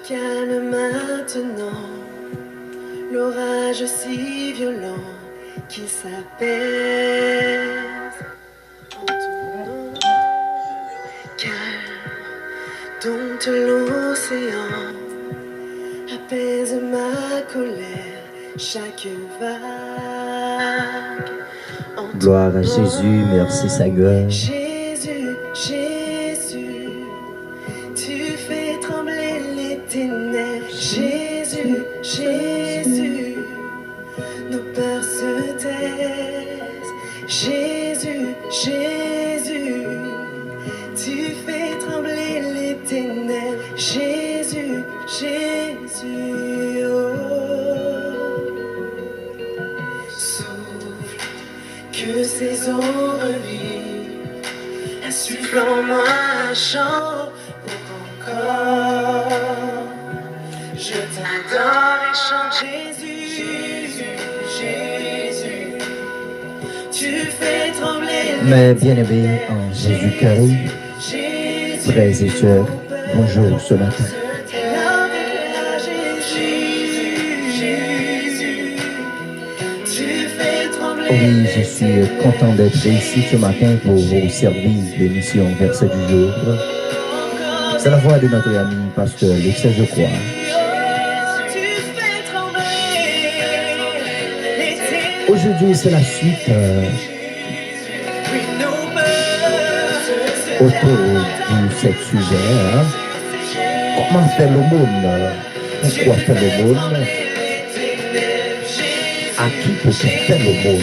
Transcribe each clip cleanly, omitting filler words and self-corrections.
Calme maintenant l'orage si violent qu'il s'apaise en ton nom. Calme, dompte l'océan, apaise ma colère, chaque vague. Gloire à Jésus, merci Seigneur. Jésus, Jésus, tu fais trembler les ténèbres. Jésus, Jésus, nos peurs se taisent. Jésus, Jésus, tu fais trembler les ténèbres. Jésus, Jésus, oh. Souffle, que ces eaux revivent, insuffle en moi un chant pour encore. Je t'adore et chante Jésus, Jésus, Jésus, tu fais trembler les Mes bien-aimés en Jésus-Christ, frères et sœurs, bonjour ce matin. Oui, je suis content d'être ici ce matin pour vous servir l'émission Verset du jour. C'est la voix de notre ami pasteur Alexis, je crois. Aujourd'hui, c'est la suite autour de ce sujet. Comment faire le monde? Pourquoi faire le monde? À qui peut-on faire le monde?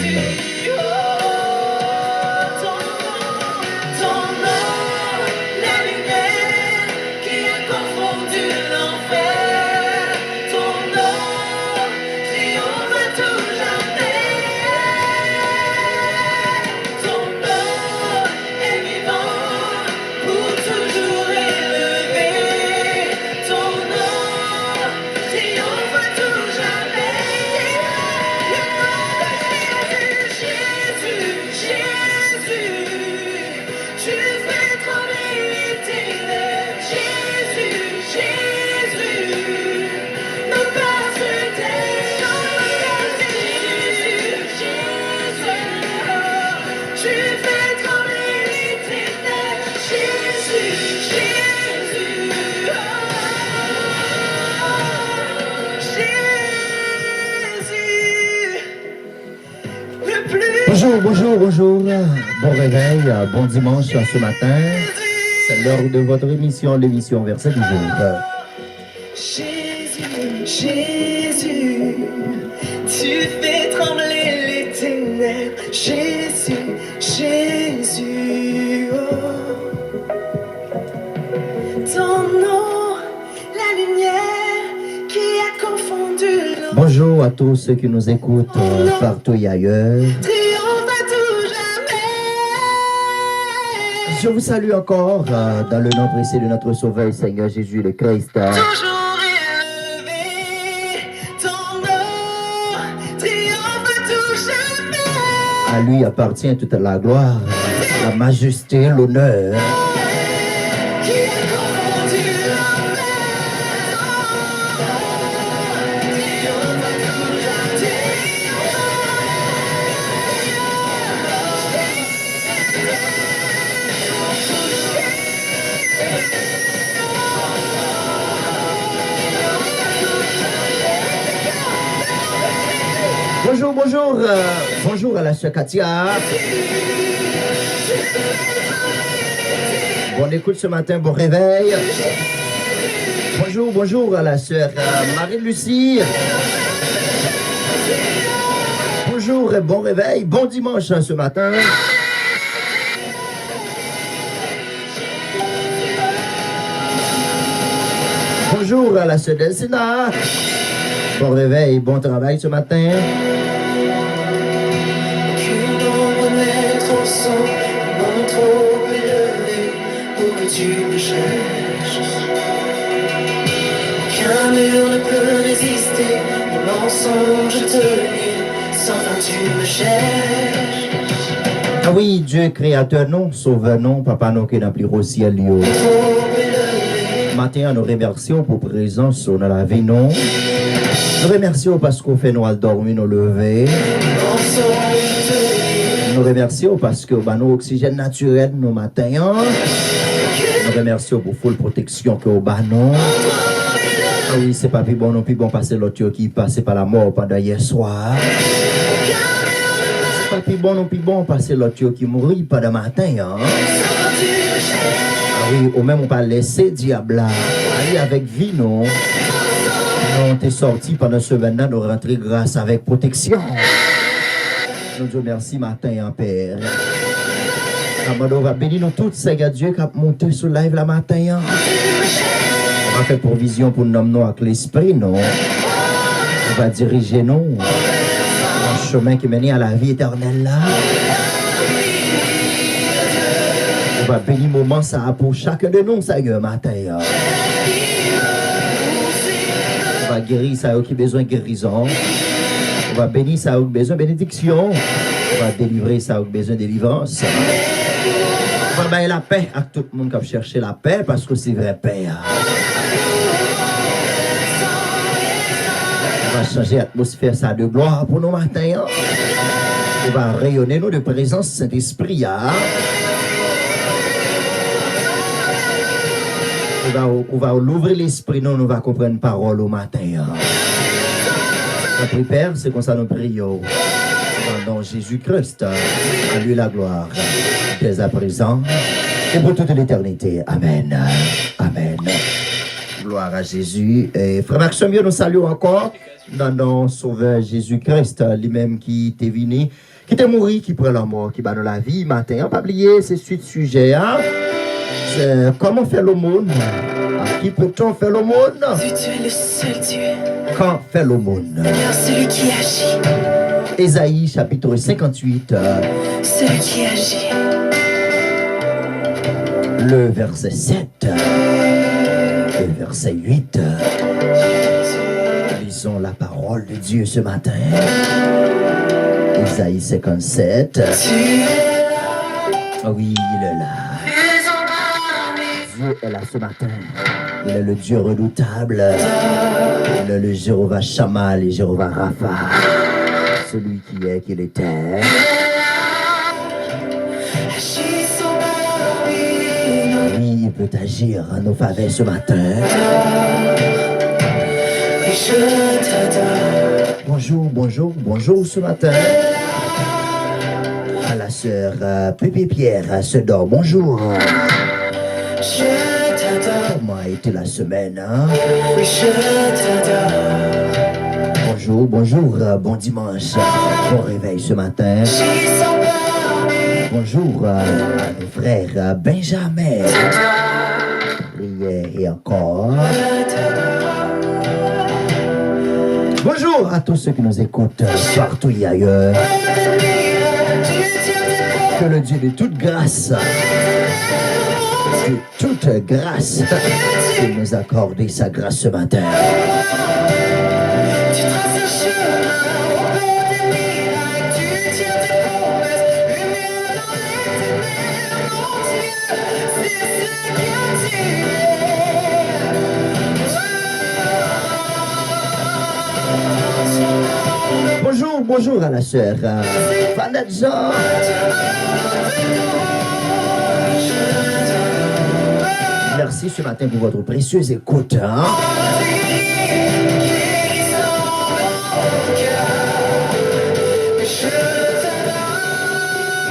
Bonjour, bon réveil, bon dimanche ce matin. C'est l'heure de votre l'émission Verset du jour. Jésus, Jésus, tu fais trembler les ténèbres. Jésus, Jésus, oh. Ton nom, la lumière qui a confondu l'eau. Bonjour à tous ceux qui nous écoutent partout et ailleurs. Je vous salue encore dans le nom précieux de notre Sauveur Seigneur Jésus le Christ. Toujours élevé, ton nom triomphe à tout jamais. À lui appartient toute la gloire, la majesté, l'honneur. Bonjour à la sœur Katia. Bonne écoute ce matin, bon réveil. Bonjour à la sœur Marie-Lucie. Bonjour et bon réveil, bon dimanche ce matin. Bonjour à la sœur Delsina. Bon réveil, bon travail ce matin. Tu me cherches. Aucun mur ne peut résister au mensonge tenu. Sans fin tu me cherches. Ah oui, Dieu créateur non, sauveur non, papa non qui n'a plus au ciel. matin, nous remercions pour présence dans la vie, non? Nous remercions parce qu'on fait nous dormir, nous lever. Nous remercions parce que nous oxygène naturel nos matins. Nous remercions pour full protection que au nous. Ah oui, c'est pas plus bon, non plus bon passer l'autre qui passe par la mort pendant hier soir. C'est pas plus bon, non plus bon passer l'autre qui mourit pendant matin. Ah oui, ou même on pas laisser diable là. Aller avec vie, non. On t'est sorti pendant ce maintenant, nous rentrer grâce avec protection. Nous disons merci matin en Père. On va bénir nous tous, Seigneur Dieu, qui a monté sur live la matin. On va faire provision pour nous nommer avec l'esprit, non? On va diriger nous un chemin qui mène à la vie éternelle là. On va bénir moment ça pour chacun de nous, Seigneur, matin. On va guérir ça qui a besoin de guérison. On va bénir ça qui a besoin de bénédiction. On va délivrer ça qui a besoin de délivrance. On va bailler la paix à tout le monde qui a cherché la paix parce que c'est vrai paix. On va changer l'atmosphère ça de gloire pour nos matins. On va rayonner nous de présence Saint-Esprit. On va l'ouvrir l'esprit, nous va comprendre parole au matin. La prière, c'est comme ça nous prions. Dans Jésus-Christ, à lui la gloire, dès à présent et pour toute l'éternité. Amen. Amen. Gloire à Jésus. Et frère Maxime, nous saluons encore dans notre Sauveur Jésus-Christ, lui-même qui était venu, qui était mort, qui prend la mort, qui bat dans la vie. Matin, on pas oublier, c'est suite sujet. C'est comment faire l'aumône. À qui peut-on faire l'aumône? Tu es le seul Dieu. Quand faire l'aumône? Seigneur, celui qui agit. Ésaïe chapitre 58. Celui qui agit. Le verset 7 et le verset 8. Lisons la parole de Dieu ce matin. Ésaïe 57. Ah oui, il est là. Dieu est là ce matin. Il est le Dieu redoutable. Il est le Jéhovah Shammah et Jéhovah Rapha. Celui qui est, qu'il était. Oui, il peut agir à nos faveurs ce matin. Bonjour, bonjour, bonjour ce matin. À la sœur Pépé Pierre se dort. Bonjour. Comment a été la semaine, hein? Bonjour, bonjour, bon dimanche, bon réveil ce matin. Bonjour à mes frères Benjamin, prière et encore. Bonjour à tous ceux qui nous écoutent partout et ailleurs. Que le Dieu de toute grâce, de toute grâce, il nous accorde sa grâce ce matin. Bonjour, bonjour à la sœur Vanessa. Merci ce matin pour votre précieuse écoute. Hein?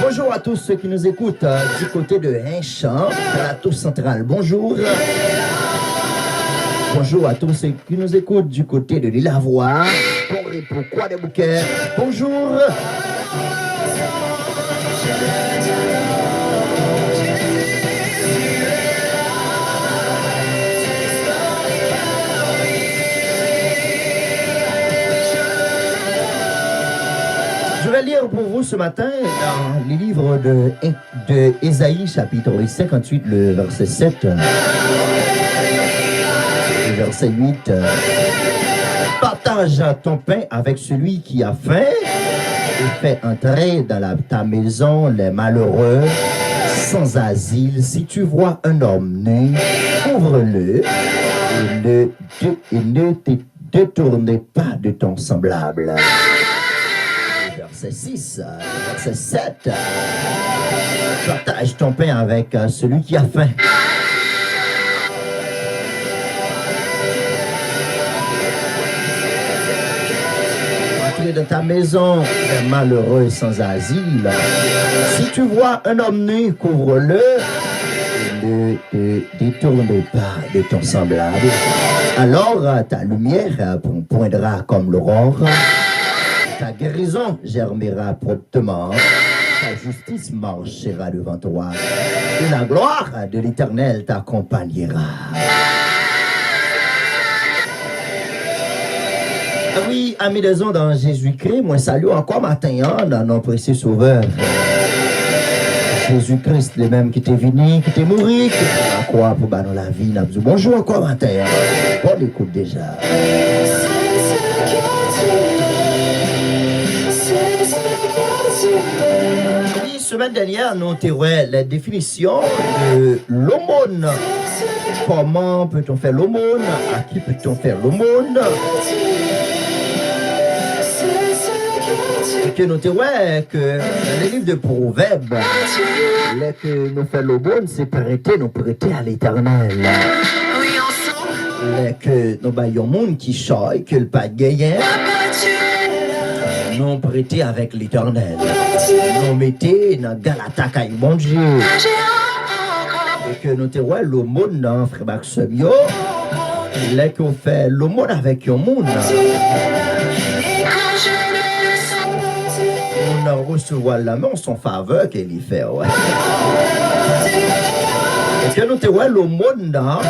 Bonjour à tous ceux qui nous écoutent du côté de Hinchamp, plateau central. Bonjour. Bonjour à tous ceux qui nous écoutent du côté de l'Île-à-Voix, pour Croix des Bouquets. Bonjour. Je vais lire pour vous ce matin dans les livres de Ésaïe, chapitre 58, le verset 7. Le verset 8. Partage ton pain avec celui qui a faim et fais entrer dans ta maison les malheureux sans asile. Si tu vois un homme nu couvre-le et ne te détourne pas de ton semblable. Verset 6, verset 7. Partage ton pain avec celui qui a faim. Entrer dans ta maison, un malheureux sans asile. Si tu vois un homme nu, couvre-le. Ne te détourne pas de ton semblable. Alors ta lumière poindra comme l'aurore. Ta guérison germera promptement. Ta justice marchera devant toi. Et la gloire de l'Éternel t'accompagnera. Oui, amis des ondes dans Jésus-Christ, moi salue encore matin dans notre précieux Sauveur. Jésus-Christ, le même qui t'est venu, qui t'est mort, qui t'a quoi pour dans la vie. N'a dit bonjour encore matin. Bonne écoute déjà. Oui, semaine dernière, nous avons la définition de l'aumône. Comment peut-on faire l'aumône? À qui peut-on faire l'aumône? Et que nous avons que dans les livres de Proverbes, que nous faisons l'aumône, c'est prêter, nous prêter à l'Éternel. Oui, ensemble. Que nous baillons monde qui chaille, que le pas gagné. Nous prêter avec l'Éternel. Nous mettez dans Galata caille mon Dieu. Et que nous avons l'aumône dans Frère Maximio. Là qu'on fait l'aumône avec un monde. On reçoit la main son faveur qu'il y fait. Ouais. Et que nous avons l'aumône dans.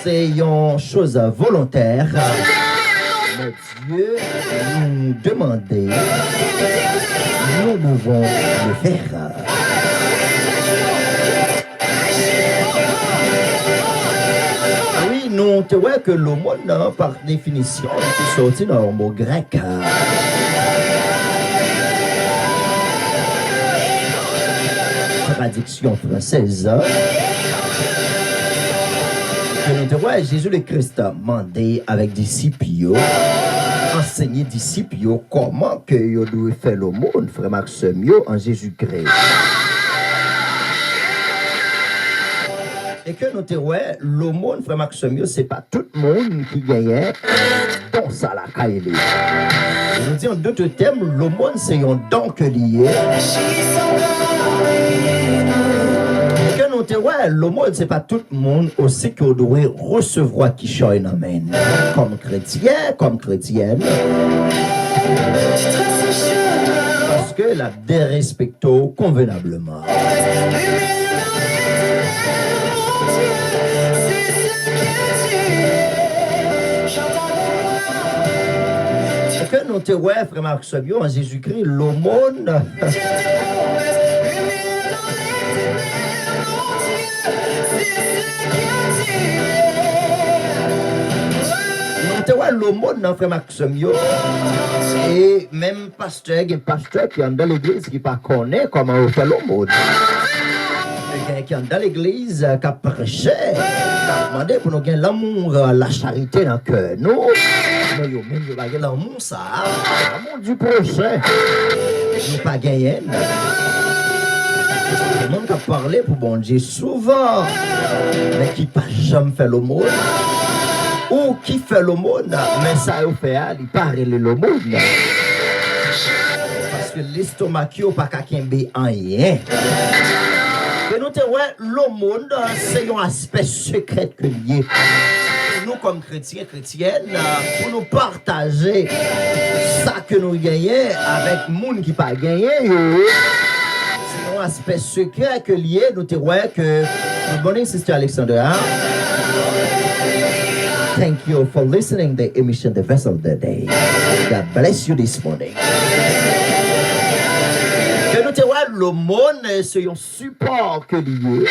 C'est une chose volontaire. Mais Dieu nous demandait, nous devons le faire. Oui, nous te voyons que l'aumône, par définition, est sorti dans le mot grec. Traduction française. Que nous te voyons Jésus le Christ mandé avec disciples, enseigner disciples comment que vous devez faire l'aumône, frère Maximio, en Jésus-Christ. Et que nous te voyons l'aumône, frère Maximio, c'est pas tout le monde qui gagne don ça la caille. Je vous dis en d'autres termes, l'aumône c'est un don que lié. Ouais, l'aumône, c'est pas tout le monde aussi qu'on doit recevoir qui choisit un amen. Comme chrétien, comme chrétienne. Parce que la dérespecte convenablement. C'est que nous te ouais, frère Marc Sobio, en Jésus-Christ, l'aumône. L'aumône dans frère Maximio et même pasteur qui est dans l'église qui ne connaît pas comment on fait l'aumône. Qui est dans l'église qui a prêché, qui a demandé pour nous gagner l'amour, la charité dans le cœur. Nous même pas l'amour ça, l'amour du prochain. Nous pas gagner. Le monde qui a parlé pour bon Dieu souvent, mais qui n'a jamais fait l'aumône. Ou qui fait l'aumône, mais ça a fait, il parle de l'aumône. Parce que l'estomac n'a pas qu'à en rien. Et nous te voyons, l'aumône, c'est un aspect secret que lié. Nous, comme chrétiens, chrétiennes, pour nous partager ça que nous gagnons avec le monde qui n'a pas gagné. C'est un aspect secret que lié. Nous te voyons que. Good morning, Sister Alexandra. Thank you for listening to the emission, the vessel of the day. God bless you this morning. Que nous te voyons, l'aumône, c'est un support que lié.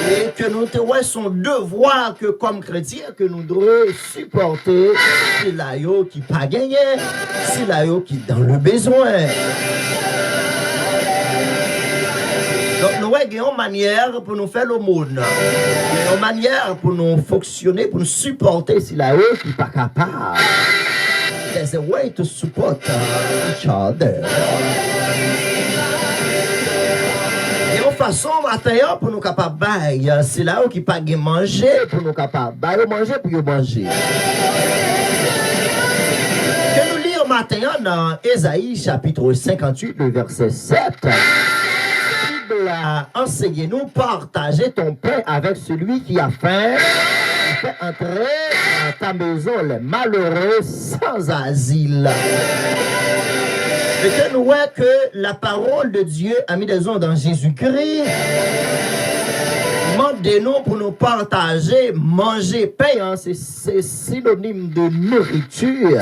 Et que nous avons son devoir que comme chrétiens que nous devons supporter c'est là qui pas gagné, c'est là qui dans le besoin. Donc nous avons une manière pour nous faire le monde, une manière pour nous fonctionner, pour nous supporter c'est là qui pas capable. There's a way to support each other. Façon matin pour nous capables bailler c'est là qui pas manger pour nous capables bailler manger pour manger que nous lire matin dans Ésaïe chapitre 58 le verset 7 Bible enseigne-nous partager ton pain avec celui qui a faim et fait entrer dans ta maison les malheureux sans asile. Et que nous voyons que la parole de Dieu a mis des ondes dans Jésus-Christ. Demandez-nous pour nous partager, manger, pain, hein, c'est synonyme de nourriture.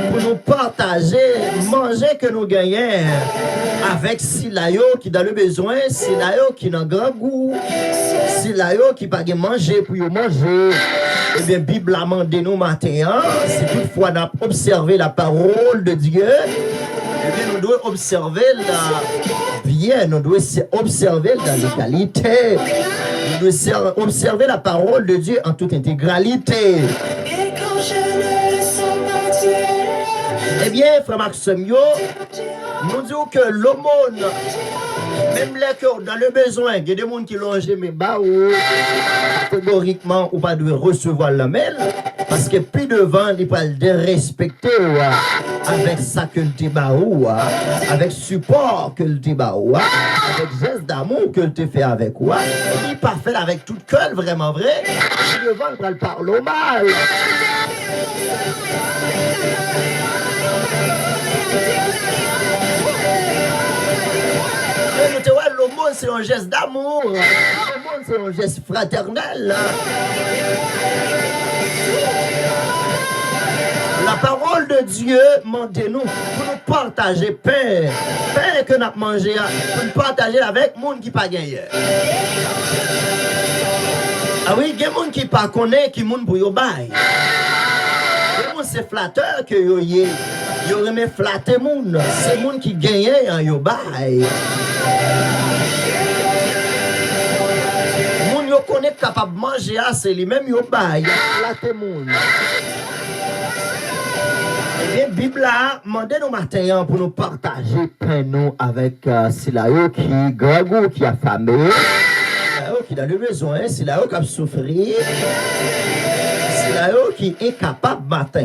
Pour nous partager, manger que nous gagnons avec Silayo qui dans le besoin, Silayo qui n'a grand goût, Silayo qui pas manger pour manger. Eh bien, Bible a demandé nous matin, si toutefois on a observé la parole de Dieu, eh bien, nous devons observer nous devons observer dans l'égalité. Nous devons observer la parole de Dieu en toute intégralité. Et quand je ne le sens pas Dieu, Eh bien, frère Maximio, nous disons que l'aumône, même les cœurs dans le besoin, il y a des gens qui l'ont jamais bas ou catégoriquement ou pas de recevoir la mail parce que plus devant il parle de respecter avec ça que le débat avec support que le débat avec geste d'amour que le fait avec il pas fait avec tout cœur vraiment vrai plus devant il parle au mal. L'aumône, c'est un geste d'amour. L'aumône, c'est un geste fraternel. La parole de Dieu, demandez-nous pour nous partager pain. Pain que nous avons mangé, pour nous partager avec les gens qui n'ont pas gagné. Ah oui, il y a des gens qui ne connaissent pas, qui sont pour y bailler. C'est flatteur que yo y remet flatter moun, c'est moun qui gagne en yo bail. Moun yo connaît capable manger assez lui même yo bail, flatter moun. Eh bien Bible a demandé nous matin pour nous partager pain nous avec Silayo qui gragou qui a famé, qui a le besoin, Silayo qui a souffert. Qui est capable matin.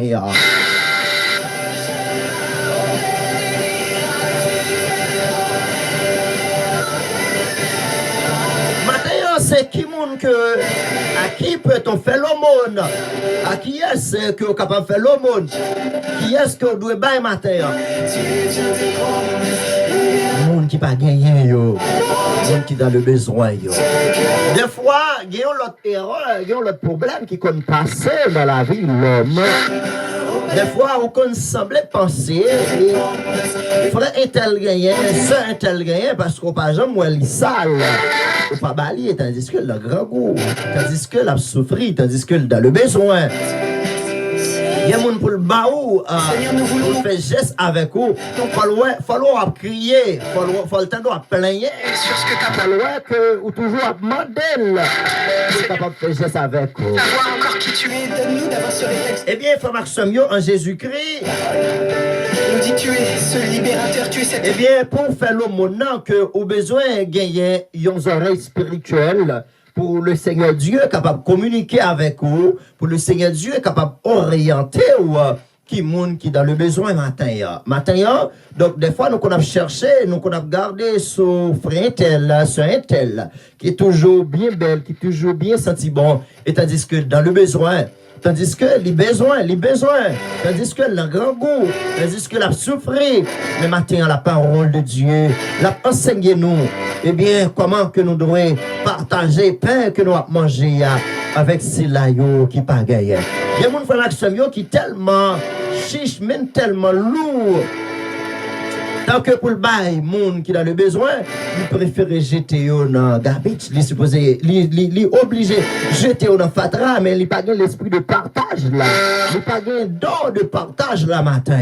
Matin, c'est qui monde que à qui peut-on faire l'aumône? À qui est-ce que vous capable de faire l'aumône? Qui est-ce que vous doit bailler matin? Monde qui pas gagné yo. Monde qui dans le besoin yo. Des fois, il y a l'autre erreur, il y a l'autre problème qui peut passer dans la vie de l'homme. Des fois, on peut sembler penser, frère un tel gagné, soeur un tel gagné, parce qu'on pas jamais oué sale, ou pas balayer, tandis que le grand goût, tandis que la souffrir, tandis que dans le besoin. Il y a des gens pour le baou, pour faire geste avec vous. Il faut crier, il faut le temps de plaigner. Sur ce que tu as Il faut que vous toujours demander pour capable de faire geste avec vous. savoir encore qui tu es. donne-nous d'avoir ce réflexe. Eh bien, frère Maximio, en Jésus-Christ, Il nous dit tu es ce libérateur, tu es cette... eh bien, pour faire l'aumône, que au besoin de gagner une oreille spirituelle, pour le Seigneur Dieu capable de communiquer avec vous, pour le Seigneur Dieu capable d'orienter ou qui monde qui dans le besoin matin. Matin, donc des fois nous qu'on a cherché, nous qu'on a gardé sur frère tel, sur un tel, qui est toujours bien belle, qui est toujours bien senti bon, et tandis que dans le besoin, tandis que les besoins, tandis que le grand goût, tandis que la souffrir, mais matin la parole de Dieu, la enseignez-nous, eh bien, comment que nous devons partager pain que nous avons mangé avec ces laïos qui pagaient. Il y a mon frère Maximio qui est tellement chiche, même tellement lourd. Tant que pour le bail, monde qui a le besoin, il préfère jeter dans garbage, il est supposé, il est obligé de jeter dans fatra, mais il n'a pas l'esprit de partage là. Il n'a pas de don de partage là matin.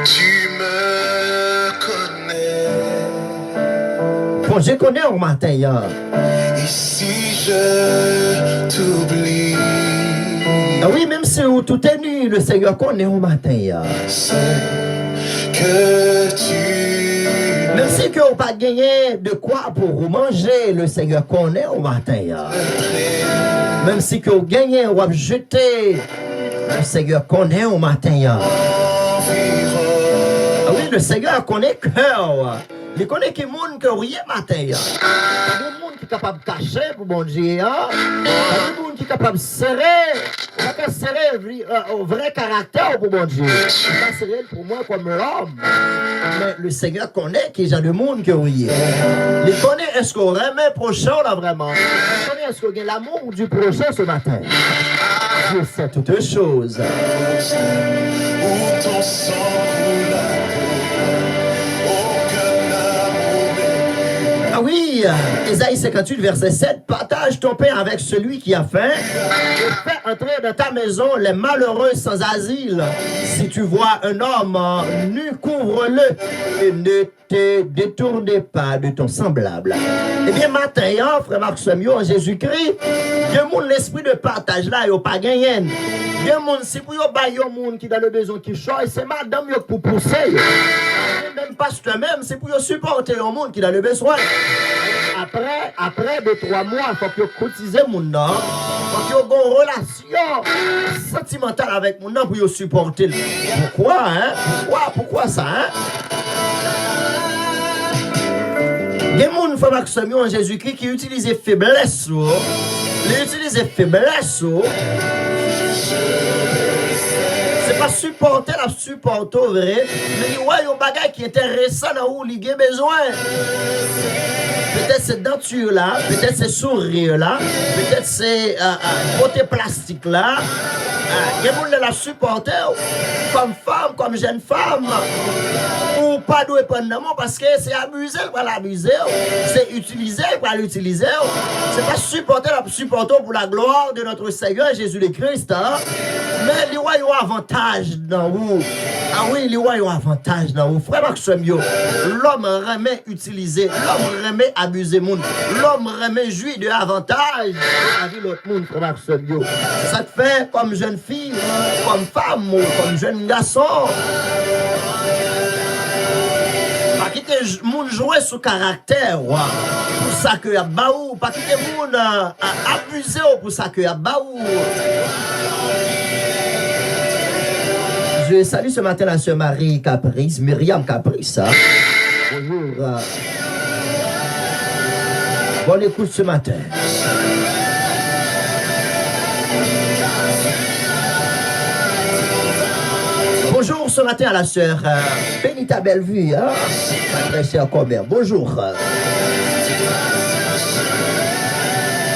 Tu me connais. Bon, je connais au matin. Et si je t'oublie, Ah oui, même si tout est nu, le Seigneur connaît au matin. c'est que tu Même si on n'a pas gagné de quoi pour manger, le Seigneur connaît au matin. Même si on a gagné ou a jeté, le Seigneur connaît au matin. Ah oui, le Seigneur connaît cœur. Il connaît qui monde que rien matin. Il y a des monde qui est capable de cacher pour bon Dieu. Il y a des monde qui est capable de serrer. On va pas serrer au vrai caractère pour bon Dieu. On va serrer pour moi comme l'homme. Mais le Seigneur connaît qu'il y a des monde que rien. Il connaît est-ce qu'on remet prochain là vraiment. Il connaît est-ce qu'on a l'amour du prochain ce matin. Dieu sait toutes choses. où ton sang coule. Ah oui, Ésaïe 58, verset 7, partage ton pain avec celui qui a faim et fais entrer dans ta maison les malheureux sans asile. Si tu vois un homme nu, couvre-le et ne te détournez pas de ton semblable. Eh bien, matin, frère Maxime, en Jésus-Christ, il y a l'esprit de partage là, il n'y a pas gagné. Il y a si pour y a un monde qui a le besoin qui choisit, c'est madame pour pousser. Même pasteur même, c'est pour supporter un monde qui a le besoin. Après 2-3 mois, il faut que vous cotisez mon nom. Il faut que vous ayez une relation sentimentale avec mon nom pour vous supporter. Pourquoi, hein? Pourquoi ça, hein? Il y a des gens qui sont en Jésus-Christ qui utilisent faiblesse. Ils utilisent faiblesse. C'est pas supporter la supporter vrai, mais il y a un bagage qui est intéressant dans où il a besoin. Peut-être c'est denture là, peut-être c'est sourire là, peut-être c'est côté plastique là. Il y a des gens qui la supporter comme femme, comme jeune femme. Ou pas de prendre parce que c'est abuser pour l'abuser, c'est utiliser pour l'utiliser. C'est pas supporter pour la gloire de notre Seigneur Jésus-Christ. Hein? Mais il y a un avantage dans vous. Ah oui, il y a un avantage dans vous. Frère Maxime, l'homme remet utiliser, l'homme remet abuser monde, l'homme remet jouir de l'avantage de la vie de l'autre monde, frère Maxime. Ça te fait comme jeune fille, comme femme, comme jeune garçon. Pas quitter moun jouer sous caractère, pour ça que y a baou, pas quitter moun abuser pour ça que y a baou. Je salue ce matin la sœur Marie Caprice, Myriam Caprice. Hein? Bonjour. Bonne écoute ce matin. Bonjour ce matin à la sœur Benita Bellevue, hein? Ma très chère commère. Bonjour.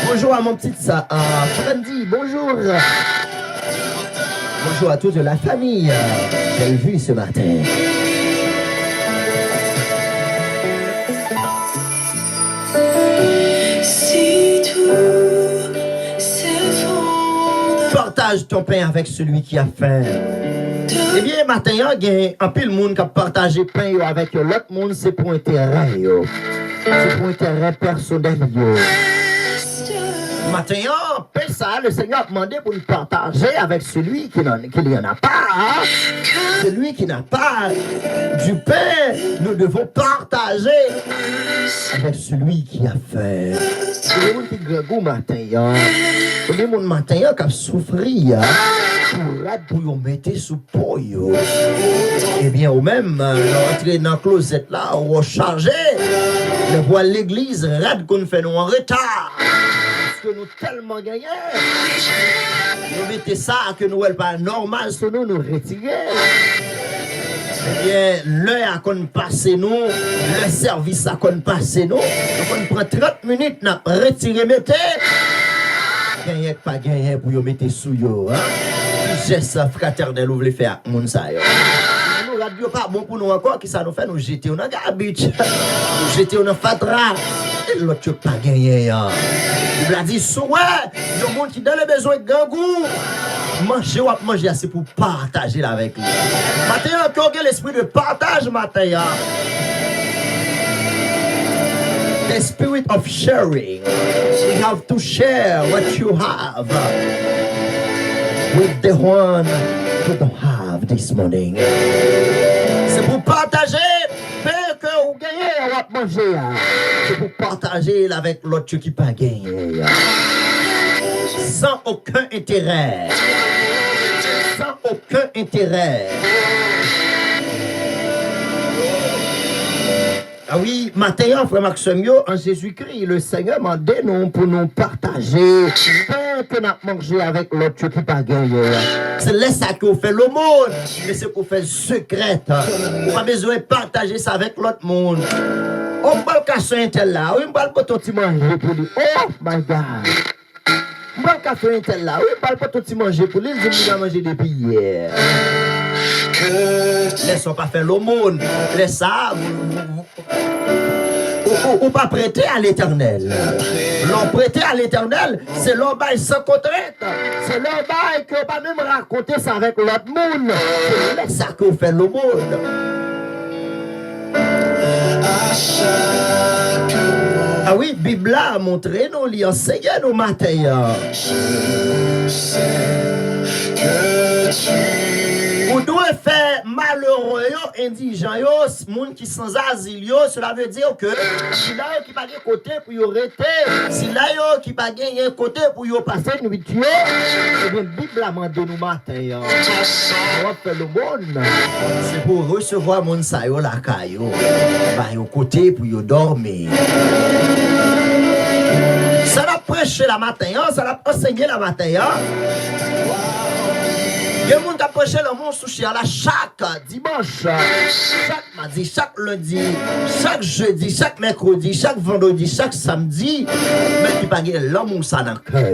Bonjour à mon petit Frandy, bonjour. Bonjour à toute la famille Bellevue ce matin. Si tout s'effondre, Partage ton pain avec celui qui a faim. Eh bien, matin, il y a un pile monde qui a partagé pain avec l'autre monde, c'est pour intérêt. C'est pour intérêt personnel. Matin, pain ça, le Seigneur a demandé pour nous partager avec celui qui n'y en a pas. Hein? Celui qui n'a pas du pain, nous devons partager avec celui qui a faim. C'est le monde qui grégou matin. C'est le monde matin qui a souffert. Pour vous mettre sous peau. Eh bien, ou même, entrer dans le closet là, on charger. Le voir l'église, rad qu'on fait nous en retard. Parce que nous tellement gagnés. Nous mettez ça que nous n'est pas normal, sinon nous retirer. Eh bien, l'heure à qu'on passe nous, le service à qu'on passe nous. Donc on prend 30 minutes, nous retirer, mettez. Gagné pas gagné pour vous mettre sous yo. Geste fraternel ou voulez faire moun sa yo. salade yo pas bon pour nous encore, qui ça nous fait nous jeter dans garbage. Nous jeter dans fatra. Et l'autre pas gagné. Il a dit souhait, il y a un monde qui donne le besoin de gangou. Manger ou manger, c'est pour partager avec lui. Maintenant, encore l'esprit de partage, maintenant. The spirit of sharing. You have to share what you have with the one who don't have this morning. C'est pour partager. Que vous gagnez, on va manger. C'est pour partager avec l'autre qui pas gagné. Sans aucun intérêt. Sans aucun intérêt. Ah oui, matin, frère Maxime, en Jésus-Christ, le Seigneur m'a donné nous pour nous partager. Que nous manger avec l'autre qui pas gagné. C'est là ça qu'on fait le monde, mais c'est qu'on fait secret. On n'a pas besoin de partager ça avec l'autre monde. On va le casser un tel là, on va le petit manger pour lui. Oh my God. On va le casser un tel là, on va le petit manger pour lui. Il dit qu'il manger depuis hier. Laissons pas faire le monde. Laisse ça. Ou pas prêter à l'éternel. L'on prêter à l'éternel, c'est l'on bail sans contrainte. C'est l'on bail que pas même raconter ça avec l'autre monde. C'est ça qu'on fait le monde. Ah oui, Bible a montré nous, lui enseigne nous matin. Je sais que tu... Vous devez faire malheureux, indigent, monde qui sans asile, cela veut dire que si là qui pas de côté pour y arrêter, si là qui pas de côté pour y passer une vidéo, et bien Bible a demandé nous matin. On va faire le monde, c'est pour recevoir mon sayo la caillou, va y côté pour y dormir. Ça l'a prêché la matin, ça l'a enseigné la matin. Il y a des gens qui prêché le monde sous à la chaque dimanche, chaque mardi, chaque lundi, chaque jeudi, chaque mercredi, chaque vendredi, chaque samedi. Mais qui pas l'amour ça dans le cœur.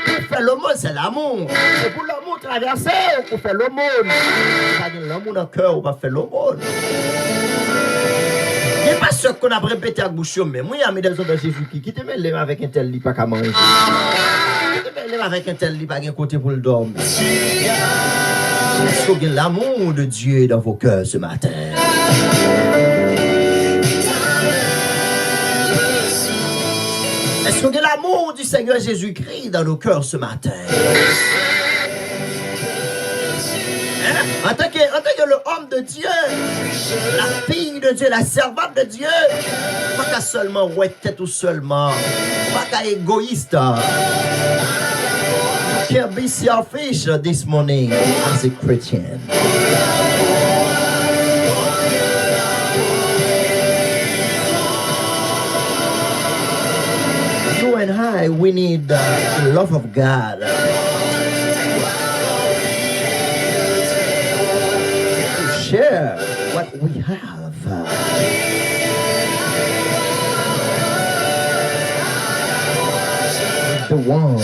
Pour faire le monde, c'est l'amour. C'est pour l'amour traverser, pour faire le monde. Pas l'amour dans le cœur, on va faire le monde. Il n'est pas sûr qu'on a répété à bouche, mais moi, il y a des hommes de Jésus qui te mêlent avec un tel lit, pas qu'à manger. Qui te mêlent avec un tel lit, pas qu'à côté pour le dormir. Est-ce qu'il y a l'amour de Dieu dans vos cœurs ce matin? Est-ce qu'il y a l'amour du Seigneur Jésus-Christ dans nos cœurs ce matin? En tant que l'homme de Dieu, la fille de Dieu, la servante de Dieu, pas qu'à seulement ouais tête ou seulement, pas qu'à égoïste. You can't be selfish this morning as a Christian. You and I, we need the love of God. Share what we have. The one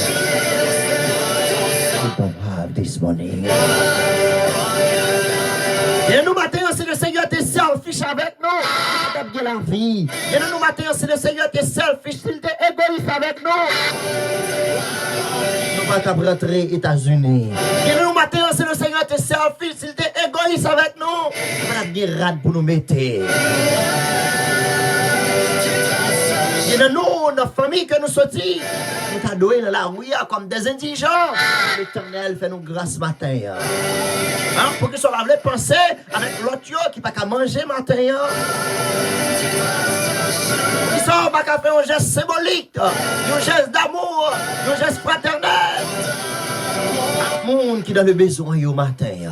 who don't have this money. Et nous matin, c'est le Seigneur qui est selfish avec nous. Il a la vie. Et nous matin, c'est le Seigneur qui est selfish, il est égoïste avec nous. Nous ne pouvons pas rentrer aux États-Unis. Et nous matin, c'est le Seigneur qui est selfish, il est égoïste avec nous. Nous avons des rades pour nous mettre. Et nous, notre famille que nous sortis, nous avons donné dans la rue comme des indigents. L'Éternel fait nous grâce matin. Hein? Pour que soit la penser avec l'autre qui n'a pas qu'à manger matin. Qui sont pas qu'à faire un geste symbolique, un geste d'amour, un geste fraternel. Le monde qui a le besoin au matin.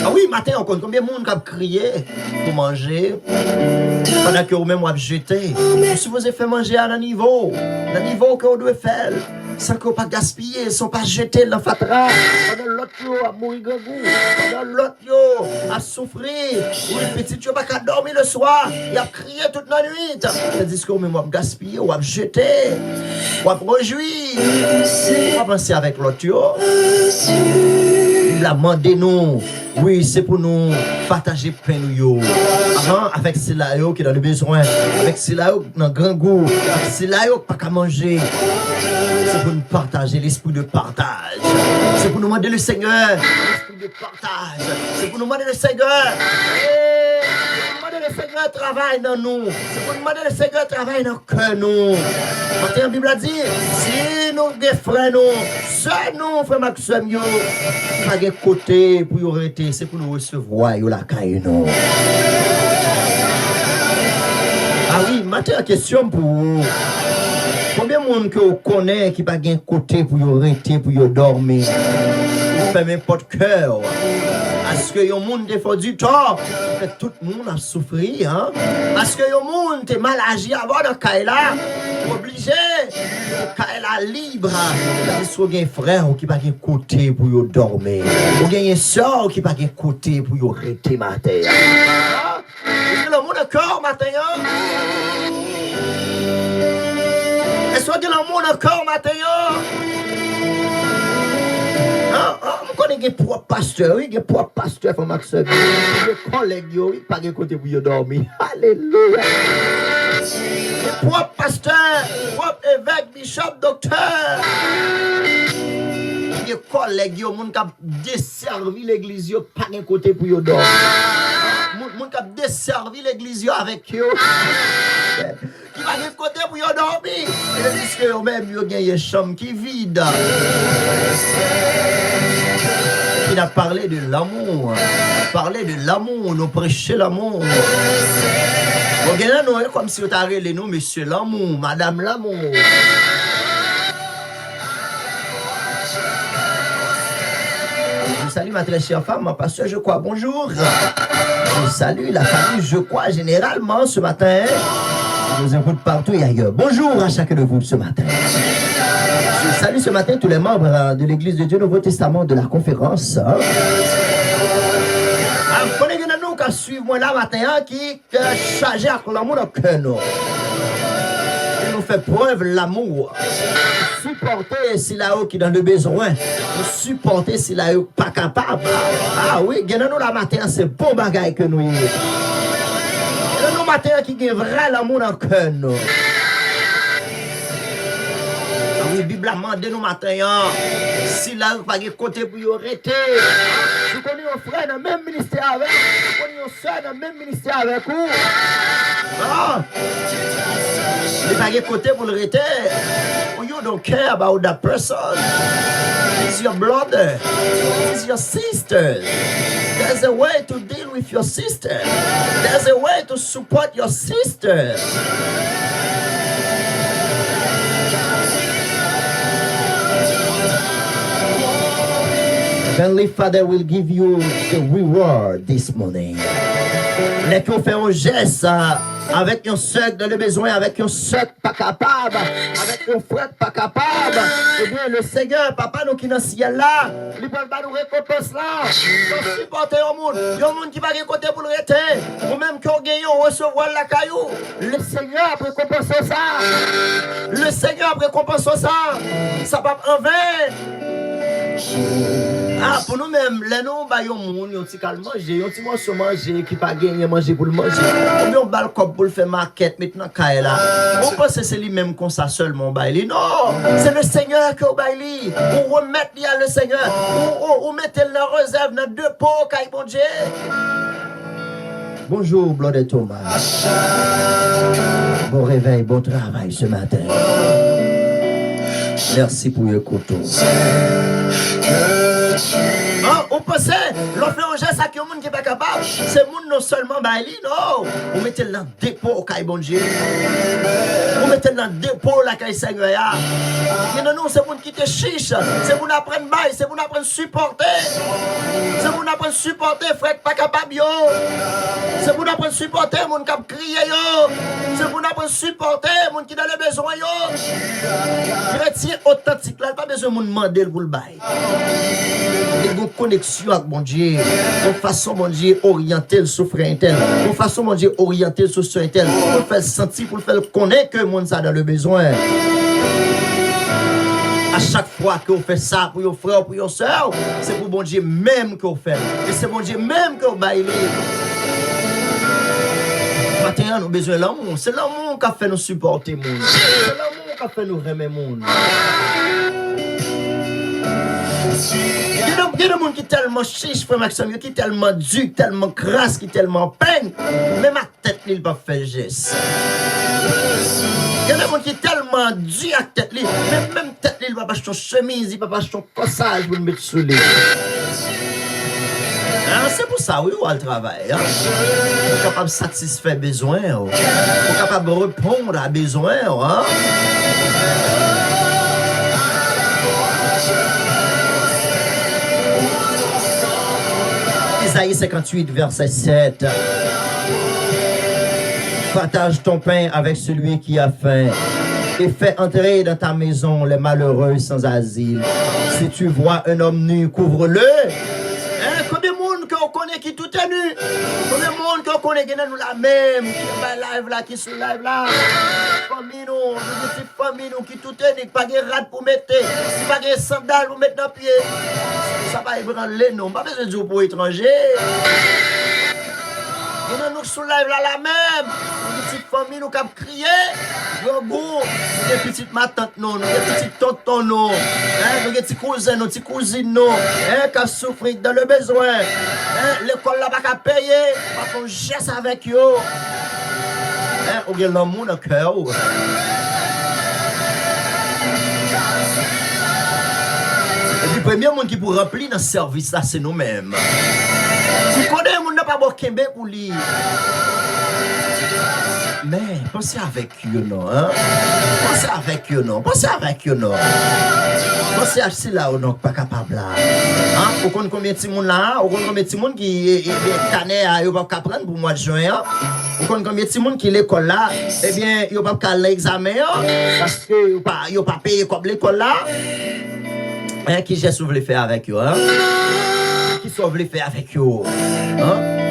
Ah oui, matin, on compte combien de monde qui a crié pour manger pendant que vous-même vous avez jeté. Si vous avez fait manger à un niveau que vous devez faire, sans que vous pas gaspiller, sans pas jeter dans le fatra, pendant l'autre a mourir gangou, pendant l'autre a souffrir. Oui, petit, tu n'as pas qu'à dormir le soir. Il a crié toute la nuit. C'est-à-dire que moi, je gaspiller, ou je jeter, ou je réjouir. On va penser avec l'autre. Il a demandé nous. Oui, c'est pour nous partager plein nous. Avec ceux-là qui ont le besoin, avec ceux-là qui ont un grand goût, avec ceux-là qui n'ont pas qu'à manger. C'est pour nous partager l'esprit de partage. C'est pour nous demander le Seigneur l'esprit de partage. C'est pour nous demander le Seigneur. C'est pour nous demander le Seigneur travaille dans nous. C'est pour nous demander le Seigneur travaille dans le cœur nous. Quand la Bible a dit, si nous des frères nous, seuls nous, frère Maxime, pas de côté pour y arrêter, c'est pour nous recevoir la caille nous. Ah oui, maintenant la question pour vous. Combien de monde que vous connaissez qui n'a pas de côté pour y arrêter, pour y dormir? Vous faites même pas de cœur. Parce que y a un monde qui fait du tort, tout le monde a souffert. Hein? Parce que y a un monde qui est mal agi avant de Kaila, obligé, Kaila libre. Il y a un frère qui n'a pas de côté pour y dormir. Il y a une soeur qui n'a pas de côté pour y arrêter matin. Est-ce que le monde est corps matin? Est-ce que le monde est corps matin? Je connais des propres pasteurs, oui, des propres pasteurs, pour Maxime. Des collègues, oui, pas de côté pour y dormir. Alléluia. Des propres pasteurs, propres évêques, bishop, docteur. Des collègues, des gens qui ont desservi l'église, pas de côté pour y dormir. Des gens qui ont desservi l'église avec eux. Qui va de côté pour y dormir. Et ils disent que eux-mêmes, ils ont gagné une chambre qui est vide. Il a parlé de l'amour. Parler de l'amour, nous prêcher l'amour. Regardez nous comme si on t'arrêtait nous, monsieur l'amour, madame l'amour. Je salue ma très chère femme, ma pasteur, je crois, bonjour. Je salue la famille, je crois, généralement ce matin. Je vous écoute partout et ailleurs. Bonjour à chacun de vous ce matin. Je salue ce matin tous les membres de l'Église de Dieu Nouveau Testament de la conférence. Vous connaissez nous qui suivent moi là matin qui est chargé avec l'amour dans le cœur. Il nous fait preuve l'amour. Supporter si là-haut qui est dans le besoin. Supporter si là-haut pas capable. Ah oui, nous la matin c'est bon bagaille que nous y est. Nous matin qui est vrai l'amour dans le cœur. La Bible a demandé nous matin, si là, vous n'avez pas de côté pour y arrêter. Vous connaissez un frère dans le même ministère avec vous. Vous connaissez une soeur dans le même ministère avec vous. Vous n'avez pas de côté pour l'arrêter. You don't care about that person. It's your brother. It's your sister. There's a way to deal with your sister. There's a way to support your sister. Heavenly Father will give you the reward this morning. Les qui ont fait un geste avec un soeur dans le besoin, avec un soeur pas capable, avec un frère pas capable, eh bien le Seigneur, papa nous qui dans le ciel là, il peut pas nous récompenser là. Nous supporter au monde, il y a un monde qui va côté pour le rester, ou même qui ont gagné, on recevoir la caillou. Le Seigneur a récompensé ça. Le Seigneur a récompensé ça. Ça va en vain. Ah, pour nous-mêmes, les noms, bah, yon moun, yon ti kal manger, yon ti morceau manger, qui pas gagné manger pour le manger. On bal cop pour le faire market, maintenant, kaye là. On pense que c'est lui-même comme ça seulement, bah, non, c'est le Seigneur qui a lui. On remet lui à le Seigneur. On met la réserve dans deux pots, kaye bon Dieu. Bonjour, Blood et Thomas. Bon réveil, bon travail ce matin. Merci pour le couteau. On pensait, l'on fait un geste à qui monde qui n'est pas capable. C'est monde non seulement baili, non. On mettait dans le dépôt au caille bon Dieu. On mettait dans le dépôt la caille Seigneur. Et non, c'est monde qui te chiche. C'est pour nous apprendre bail, c'est pour nous apprendre supporter. C'est pour nous apprendre supporter, frère, pas capable yo. C'est pour nous apprendre supporter, monde qui a crié yo. C'est pour nous apprendre supporter, monde qui a le besoin yo. Chrétien authentique, là, pas besoin de demander pour le bail. Et vous connaissez connexion avec mon Dieu. Une façon, mon Dieu, orienter le souffrant tel. Une façon, mon Dieu, orienter le souffrant tel. Pour le faire sentir, pour le faire connaître que le monde a dans le besoin. À chaque fois que vous faites ça pour vos frères, pour vos soeurs, c'est pour bon Dieu même que vous faites. Et c'est bon Dieu même que vous baillez. Maintenant, nous avons besoin de l'amour. C'est l'amour qui a fait nous supporter. C'est l'amour qui a fait nous aimer. Il y a des gens qui sont tellement chiches, frère Maxime, qui sont tellement durs, tellement crasse, qui sont tellement peine. Même à tête, ils ne peuvent pas faire geste. Il y a des gens qui sont tellement durs à tête, même tête, ils ne peuvent pas acheter une chemise, ils ne peuvent pas acheter un passage pour le mettre sous les. C'est pour ça, oui, on a le travail. Pour être capable de satisfaire besoin, pour être capable de répondre à besoin. Isaïe 58, verset 7. Partage ton pain avec celui qui a faim et fais entrer dans ta maison les malheureux sans asile. Si tu vois un homme nu, couvre-le. Combien de monde qu'on connaît qui tout est nu? Combien de monde qu'on connaît qui nous la même? Qui est live là, qui sous live là? Famille nous, des familles nous qui tout est nu, pas de rad pour mettre, pas de sandales pour mettre dans le pied. Ça va ébranler nous, pas besoin de dire pour étranger. Nous sous live là la même. Des petites familles nous qui crié. Des petites matantes nous, des petites tontons nous, des petits cousins, des petites cousines nous, qui souffrent dans le besoin. L'école là pas qu'à payer, pas qu'on geste avec eux. On a l'amour dans le cœur. Et puis le premier monde qui pour remplir dans ce service là, c'est nous-mêmes. Vous connaissez, on n'a pas beau kembe pour lui. Mais pensez avec eux, non? Pensez avec eux, non? Pensez avec eux, non? Pensez à ce là, non? Pas capable là. Vous connaissez combien de monde là? Vous connaissez combien de monde qui est tanné à eux, pas prendre pour le mois de juin? Vous connaissez combien de monde qui est l'école là? Eh bien, ils n'ont pas l'examen parce que ils n'ont pas payé comme l'école là. Qui j'ai soufflé faire avec eux? Qui sauve les faire avec eux?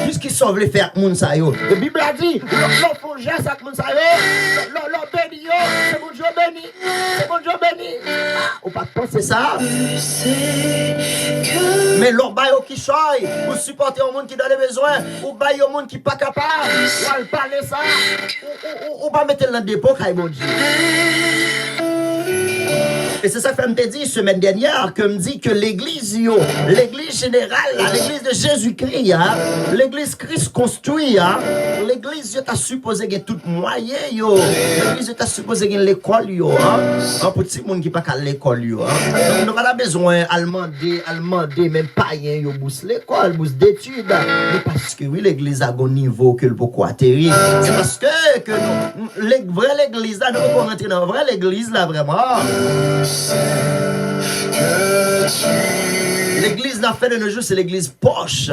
Qu'est-ce qui sauve les faire avec moun sa yo? La Bible a dit, l'on faut geste avec moun sa yo, l'on béni yo, c'est mon Dieu béni, c'est mon Dieu béni. Ou pas penser ça? Mais l'on baille au qui choye, pour supporter un monde qui a des besoins, ou baille au monde qui n'est pas capable, ou parler ça, ou pas mettre dans le dépôt, quand bon Dieu. Et c'est ça que je me dit semaine dernière, que me dit que l'église générale, l'église de Jésus-Christ, l'église Christ construit, l'église est supposé gagner tout moyen, l'église est supposé gagner l'école, un petit monde qui n'est pas qu'à l'école. Donc nous avons besoin de demander, même païen, yo bousse l'école, bousse d'études. Mais parce que oui, l'église a un niveau que le beaucoup atterrir. C'est parce que vraie l'église, là, nous pouvons rentrer dans la vraie l'église, là, vraiment. L'église n'a fait de nos jours, c'est l'église poche,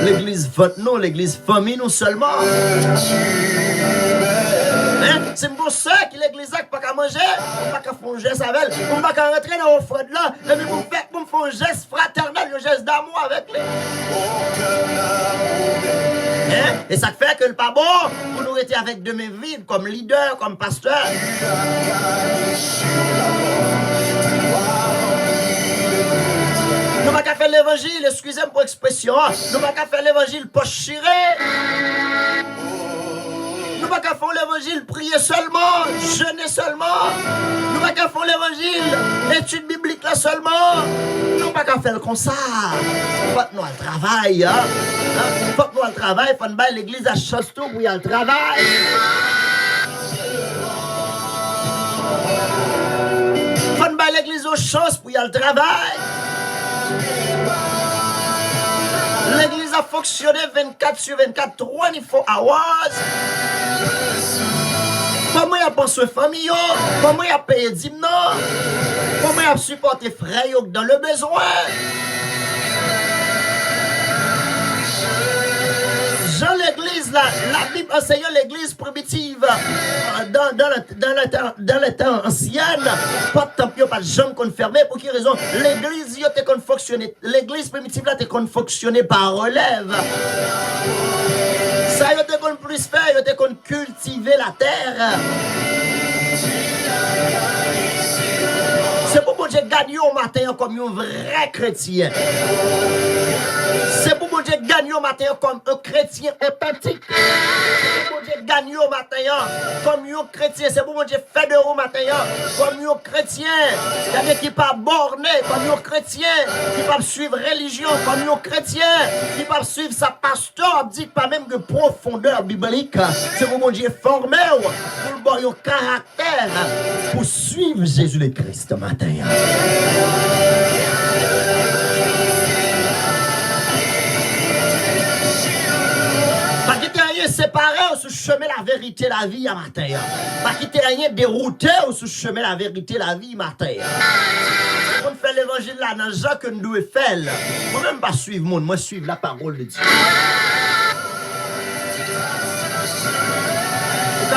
l'église votre nom, l'église famille nous seulement. C'est pour ça que l'église n'a pas qu'à manger, on n'a pas qu'à faire un geste avec elle, on n'a pas qu'à rentrer dans l'offrande là, et puis pour faire un geste fraternel, un geste d'amour avec lui. Et ça fait que le pas bon, pour nous être avec de mes vides comme leader, comme pasteur. Nous n'avons pas faire l'évangile, excusez-moi pour l'expression, nous n'avons pas faire l'évangile pour chirer. Nous n'avons pas faire l'évangile prier seulement, jeûner seulement. Nous n'avons pas faire l'évangile, l'étude biblique là seulement. Nous n'avons pas faire comme ça. Faut que nous al travail, faut que nous al travail, faut que l'église a chasse tout pour y aller al travail. Faut que l'église a chance pour y aller al travail. L'église a fonctionné 24 sur 24, 24 hours. Comment il a pensé aux familles? Comment il a payé d'hymne? Comment il a supporté frères dans le besoin? Jean l'église l'église, la Bible enseigne l'église primitive dans les temps anciens, pas de temps, pas de jambes qu'on fermait. Pour quelle raison? L'église, était qu'on fonctionnait. L'église primitive, là, était qu'on fonctionnait par relève. Ça, il était qu'on plus faire, il était qu'on cultiver la terre. C'est pour que j'ai gagné au matin comme un vrai chrétien. C'est pour que j'ai gagné au matin comme un chrétien empathique. C'est pour que j'ai gagné au matin comme un chrétien. C'est pour que j'ai fait de au matin comme un chrétien. Il y a des qui pas borné comme un chrétien. Qui pas suivre religion comme un chrétien. Qui pas suivre sa pasteur. Dit pas même de profondeur biblique. C'est pour que j'ai formé pour le bon caractère pour suivre Jésus le Christ au matin. Pas quitter rien séparé ou sous chemin la vérité la vie à matin. Pas quitter rien dérouté ou sous chemin la vérité la vie matin. On fait l'évangile là dans Jean que nous devons faire. Moi même pas suivre monde, moi suivre la parole de Dieu.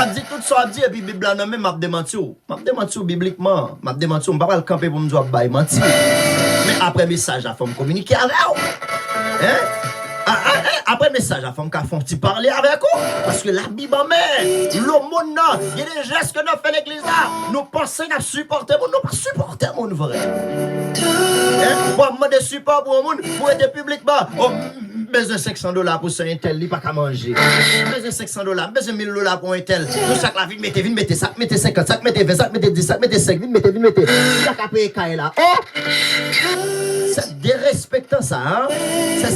On dit tout ça dit et puis Bible là même m'a démenti. M'a démenti bibliquement, m'a démenti, on pas le camper pour me dire bail mentir. Mais après message la femme communiquer avec vous. Hein? Après message la femme qu'a font parler avec vous parce que la Bible met le monde là, il y a des gestes que nous fait l'église là. Nous pensons à supporter monde, nous pas supporter monde vrai. Hein? Pour demander support pour monde pour être publiquement. Besoin $500 pour ce intel, il pas qu'à manger. Besoin $500, besoin $1000 pour un tel. Tout ça, la vie, mettez ça, mettez 50, ça, mettez 20, ça, mettez 10, ça, mettez 5, mettez. Ça, qu'à payer caille là. Oh! C'est dérespectant ça, hein?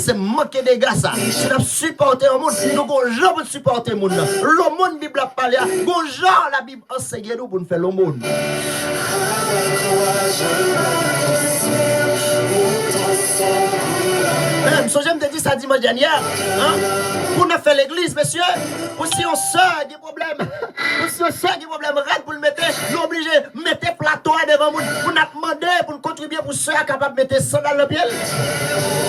C'est manquer des gars ça. Si nous supporter un monde, nous avons gens pour supporter le monde. Le monde, Bible a parlé, nous avons gens, la Bible enseigne nous pour nous faire le monde. J'aime te dire ça dimanche dernier. Hein? Pour nous faire l'église, monsieur. Pour si on sort des problèmes. Pour si on sort des problèmes, reste pour le mettre. Nous obligés de mettre plateau devant nous. Pour nous demander, pour nous contribuer pour ceux capables de mettre ça dans le pied.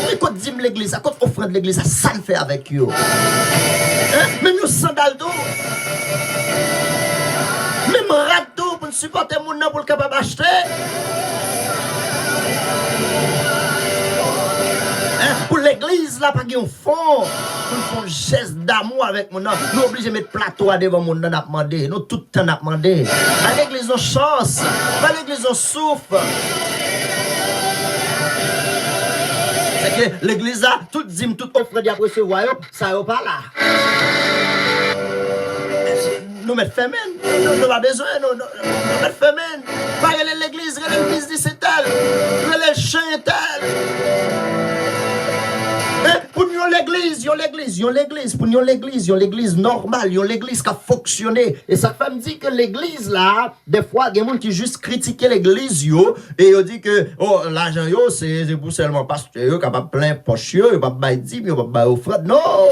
Mais quand dit l'église, quand offrande l'église, ça ne fait avec eux. Hein? Même nous sandales tout. Même radeau pour nous supporter mon nom pour le capable d'acheter. Pour l'église, là, pas de fond. Pour faire un geste d'amour avec mon nom. Nous obligés de mettre plateau devant mon nom à demander. Nous tout le temps à demander. À l'église, on chance. À l'église, on souffre. C'est que l'église, là, tout dîme, tout offre d'après ce royaume, ça n'est pas là. Nous mettons famine. Nous avons besoin. Nous mettons famine. Pas l'église, l'église dit c'est tel. Le chien est tel. Pour nous, l'église, pour nous, l'église normale, l'église qui a fonctionné. Et ça fait me dire que l'église, là, des fois, il y a des gens qui juste critiquent l'église, et ils disent que, oh, l'argent, c'est pour seulement parce que ils capable plein poche, ils ne peuvent pas dire, ils ne peuvent pas offrir. Non!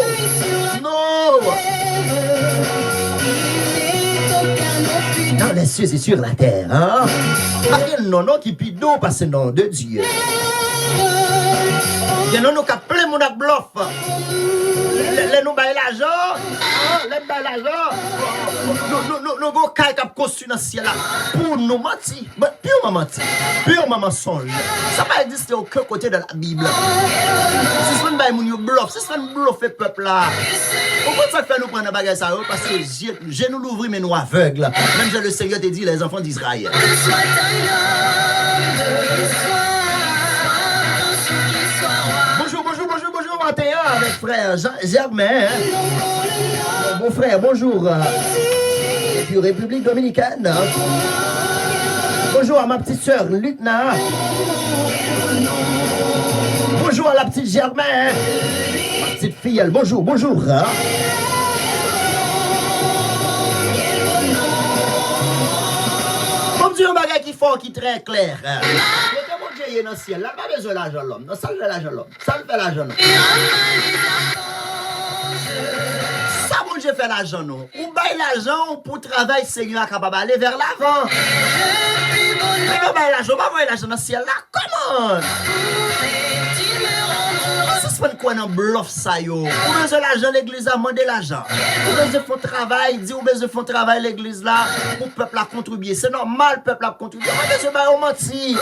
Dans les cieux et sur la terre, hein? Pas qu'il y a non qui pide d'eau parce que nom de Dieu. Il y a non qui a plein mon bluff. Les nous baillent l'argent, les baillent l'argent. Nous avons quelqu'un qui a construit dans le ciel là pour nous mentir. Purement mensonge. Ça va exister aucun côté de la Bible. Si ce n'est pas un bluff, si ce n'est pas bluff le peuple là. Pourquoi ça fait nous prendre un bagage ça? Parce que j'ai nous l'ouvrir mais nous aveugles. Même le Seigneur te dit les enfants d'Israël. Bonjour matin avec frère Germain. Mon frère, bonjour. Et puis République Dominicaine. Bonjour à ma petite sœur Lutna. Bonjour à la petite Germain. Ma petite fille, elle, bonjour. Comme Dieu, un bagage qui fort, qui très clair. Dieu est dans le ciel, là, pas besoin de l'argent de l'homme. Non, ça le fait l'argent de l'homme. Ça le fait l'argent de l'homme. Ça, bon Dieu fait l'argent, non. Ou baille l'argent pour travailler, Seigneur, capable d'aller vers l'avant. Mais on baille l'argent, on va voir l'argent dans le ciel, là. Comment? pas quoi dans bluff ça yo. Ou besoin l'argent l'église a demandé l'argent. Ou besoin font travail, dit ou besoin font travail l'église là pour peuple a contribuer. C'est normal peuple a contribuer. Pas besoin ba mentir.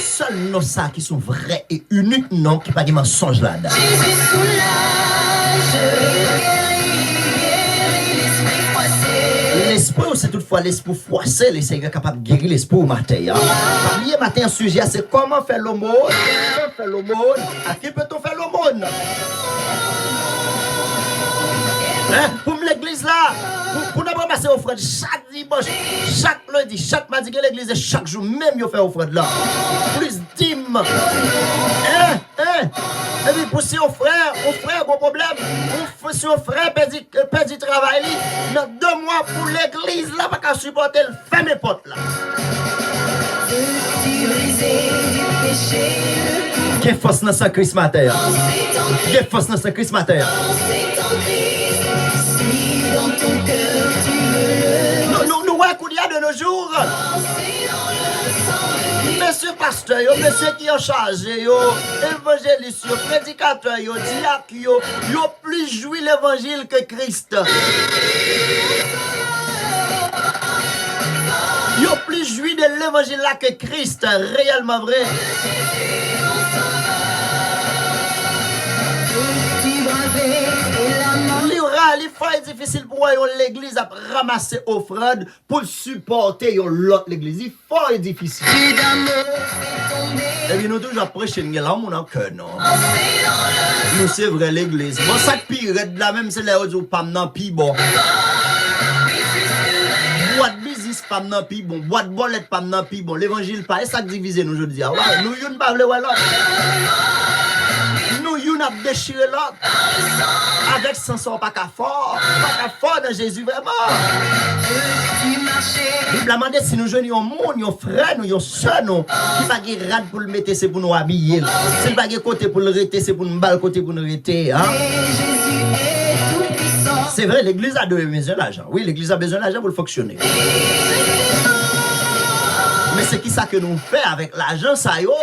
Seuls nos ça qui sont vrais et uniques non qui pas de mensonge là-dedans. L'esprit, c'est toutefois l'esprit froissé, le Seigneur est capable de guérir l'esprit au matin. Premier matin, un sujet, c'est comment faire l'aumône. Comment faire l'aumône? À qui peut-on faire l'aumône? Hein? Pour l'église là, pour nous ramasser offrande chaque dimanche, chaque lundi, chaque mardi que l'église, chaque jour, même il fait offrande là. Plus dîme. Et puis pour si on frère, gros problème. Si on frère perd travail, dans 2 mois pour l'église là, pas qu'à supporter le fait mes potes là. Quelle force dans ce Christ matin. Quelle force dans ce Christ matin. Nous voyons qu'il y a de nos jours. Monsieur pasteur, monsieur qui est chargé, évangéliste, prédicateur, diacre, yo plus jouit l'évangile que Christ. Yo plus jouit de l'évangile là que Christ, réellement vrai. Il faut difficile pour l'église à ramasser offrande pour supporter l'autre l'église. Il faut difficile. Et bien nous toujours prêcher là mon en cœur non. Nous c'est vrai l'église. Moi ça pire de la même c'est les autres pas non pi bon. Boîte business pas non pi bon, boîte bolette pas non pi bon. L'évangile pas ça diviser nous aujourd'hui. Ouais, nous yon pas vle là. Nous yon a déchiré l'autre. Avec sans son pas qu'à fort dans Jésus vraiment. Bible a demandé si nous jeunes un monde, un frère, un soeur, qui pas de rade pour le mettre, c'est pour nous habiller. Si pas de côté pour le rester, c'est pour nous balle côté pour nous rester. Hein? C'est vrai, l'église a besoin d'argent. Oui, l'église a besoin d'argent pour fonctionner. Mais c'est qui ça que nous fait avec l'argent, ça yo?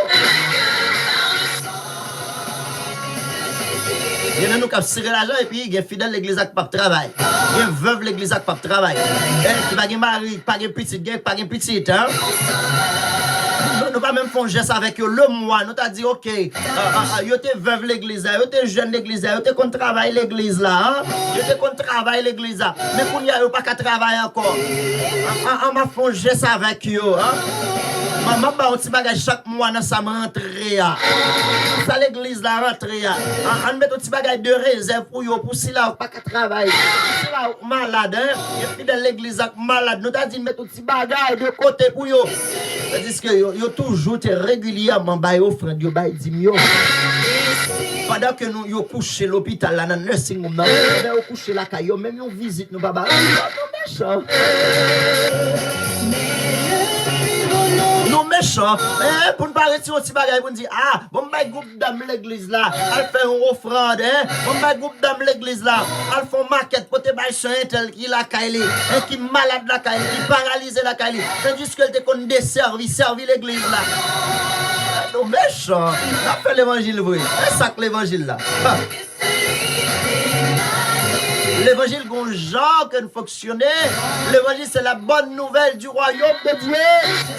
Il y a nous qui serré l'argent et puis il y a fidèle l'église qui pas travail. Il y a veuve l'église qui pas travail. Qui pas de mari, pas de petite, pas de petite, hein. Nous pas même faire un geste avec eux le mois. Nous t'a dit OK. Yo te veuve l'église, yo te jeune l'église, yo te contre travail l'église là, hein. Yo te contre travail l'église là. Mais qu'on y a yo pas qu'à travailler encore. On m'a fait un geste avec eux, hein. Maman ba un petit bagage chaque mois dans sa rentrée. Ça l'église la rentrée. On met un petit bagage de réserve pour yo pour si là pas qu'à travailler. Si là malade hein, et puis dans l'église malade, nous t'a dit mettre un petit bagage de côté pour yo. C'est-à-dire que yo toujours te régulièrement bail offrande yo bail 10 millions. Pendant que nous yo couché l'hôpital là dans nursing home là, yo couché la caillou même yon visite nous baba. Méchant. Nous méchants, pour ne pas retirer un petit bagage pour nous dire ah, bon bah groupe d'âme l'église là, elle fait une offrande, bon bah groupe d'âme l'église là, elle fait une maquette pour te bailler sur un tel qui la caille, qui malade la caille, qui paralysé la caille, tandis qu'elle te connaît des servir l'église là. Nous méchants, on fait l'évangile vrai, c'est ça que l'évangile là. L'évangile qu'on genre que nous fonctionner. L'évangile c'est la bonne nouvelle du royaume de Dieu.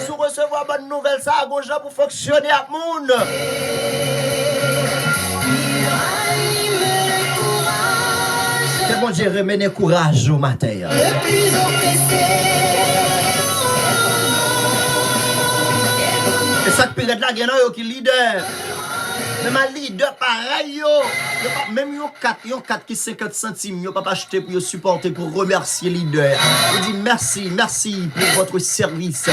Si vous recevez la bonne nouvelle, ça a genre pour fonctionner à monde. Que bon Dieu remène courage au matin. Et ça que période là, il y en a qui leader. Même un leader pareil, même yon 4 qui 50 centimes, yon pas acheter pour supporter, pour remercier le leader. Je dis merci pour votre service.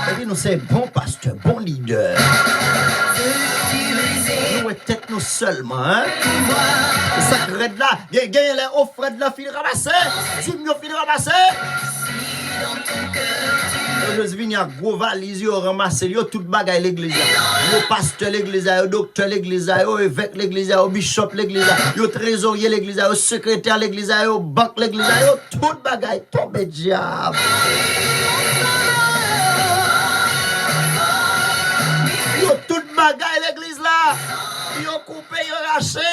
Et puis nous c'est bon pasteur, bon leader. Nous peut-être nous seulement, hein. Ça crête là, gagne les offres de la file ramassée, 10 millions file ramassée. Yo vini à gros valise, yo ramassé yo tout bagay l'église. Yo pasteur l'église, yo docteur l'église, yo évêque l'église, yo bishop l'église, yo trésorier l'église, yo secrétaire l'église, yo banque l'église, yo tout bagay tombe diable. Yo tout bagay l'église là. Yo coupé, yo raché.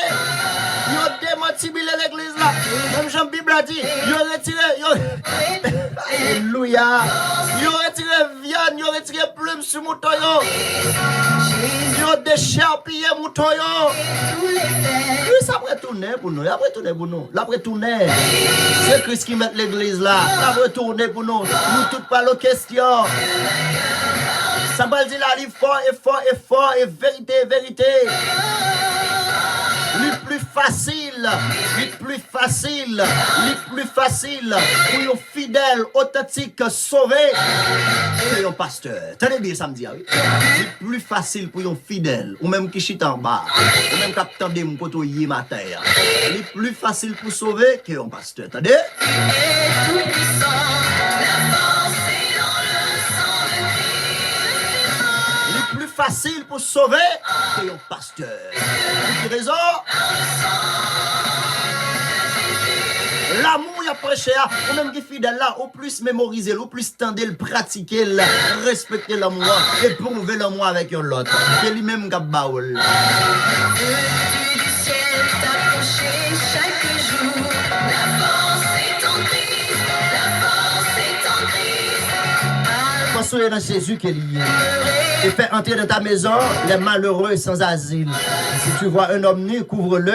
Yo démenti l'église là. Comme Jean Bible a dit, yo retiré, yo alléluia. Yo retiré viande, yo retiré plume sur mouton yo. Yo décharpillé mouton yo. Oui, ça va retourner pour nous, ça va retourner pour nous. Ça va retourner. C'est Christ qui met l'église là. Ça va retourner pour nous. Nous toutes pas nos questions. Ça va dire là, il fort et fort et fort et vérité, vérité. Le plus facile pour un fidèle, authentique, sauvé, c'est un pasteur. Tenez bien ça me dit, oui. Le plus facile pour un fidèle, ou même qui chute en bas, ou même qui attend des moutons hier matin. Le plus facile pour sauver que un pasteur. Attendez? Plus facile pour sauver que un pasteur. Pour quelle raison? L'amour il a prêché, ou même qui fidèle là, au plus mémoriser, au plus tendre, le pratiquer, respecter l'amour et prouver l'amour avec un autre. C'est lui-même qui a baoul. Soyez dans Jésus qui est lié. Et fais entrer dans ta maison les malheureux sans asile. Si tu vois un homme nu, couvre-le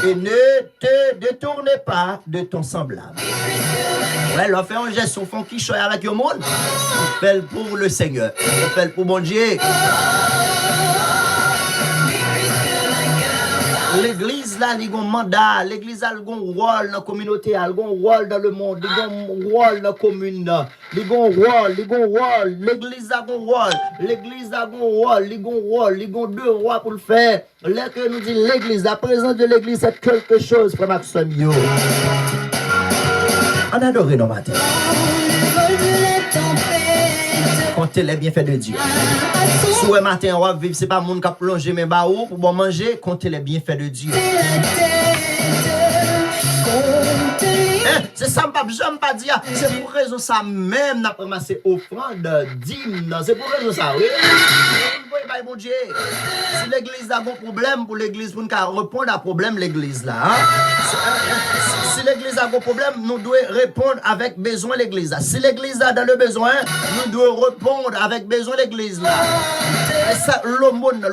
et ne te détourne pas de ton semblable. Ouais, là, fais un geste au fond qui choisit avec le monde. Fais-le pour le Seigneur. Fais-le pour mon Dieu. L'église là, il y a un mandat, l'église a un rôle dans la communauté, il y a un rôle dans le monde, il y a un rôle dans la commune, il y a un rôle, l'église a un rôle, l'église a un rôle, il y a un rôle, il y a deux rois pour le faire. Là que nous dit l'église, la présence de l'église c'est quelque chose, frère Maxime. On adore nos matins. Comptez les bienfaits de Dieu. Si le matin on va vivre, c'est pas monde qui a plongé mes barreaux pour bon manger, comptez les bienfaits de Dieu. C'est ça, j'aime pas dire. C'est pour raison ça même, n'a pas ramassé offrande, dîme. C'est pour raison ça, oui. Mon Dieu. Si l'église a un problème pour l'église, pour nous répondre à problème l'église là. Si l'église a un problème, nous devons répondre avec besoin l'église là. Si l'église a dans le besoin, nous devons répondre avec besoin l'église là. Et ça, l'aumône,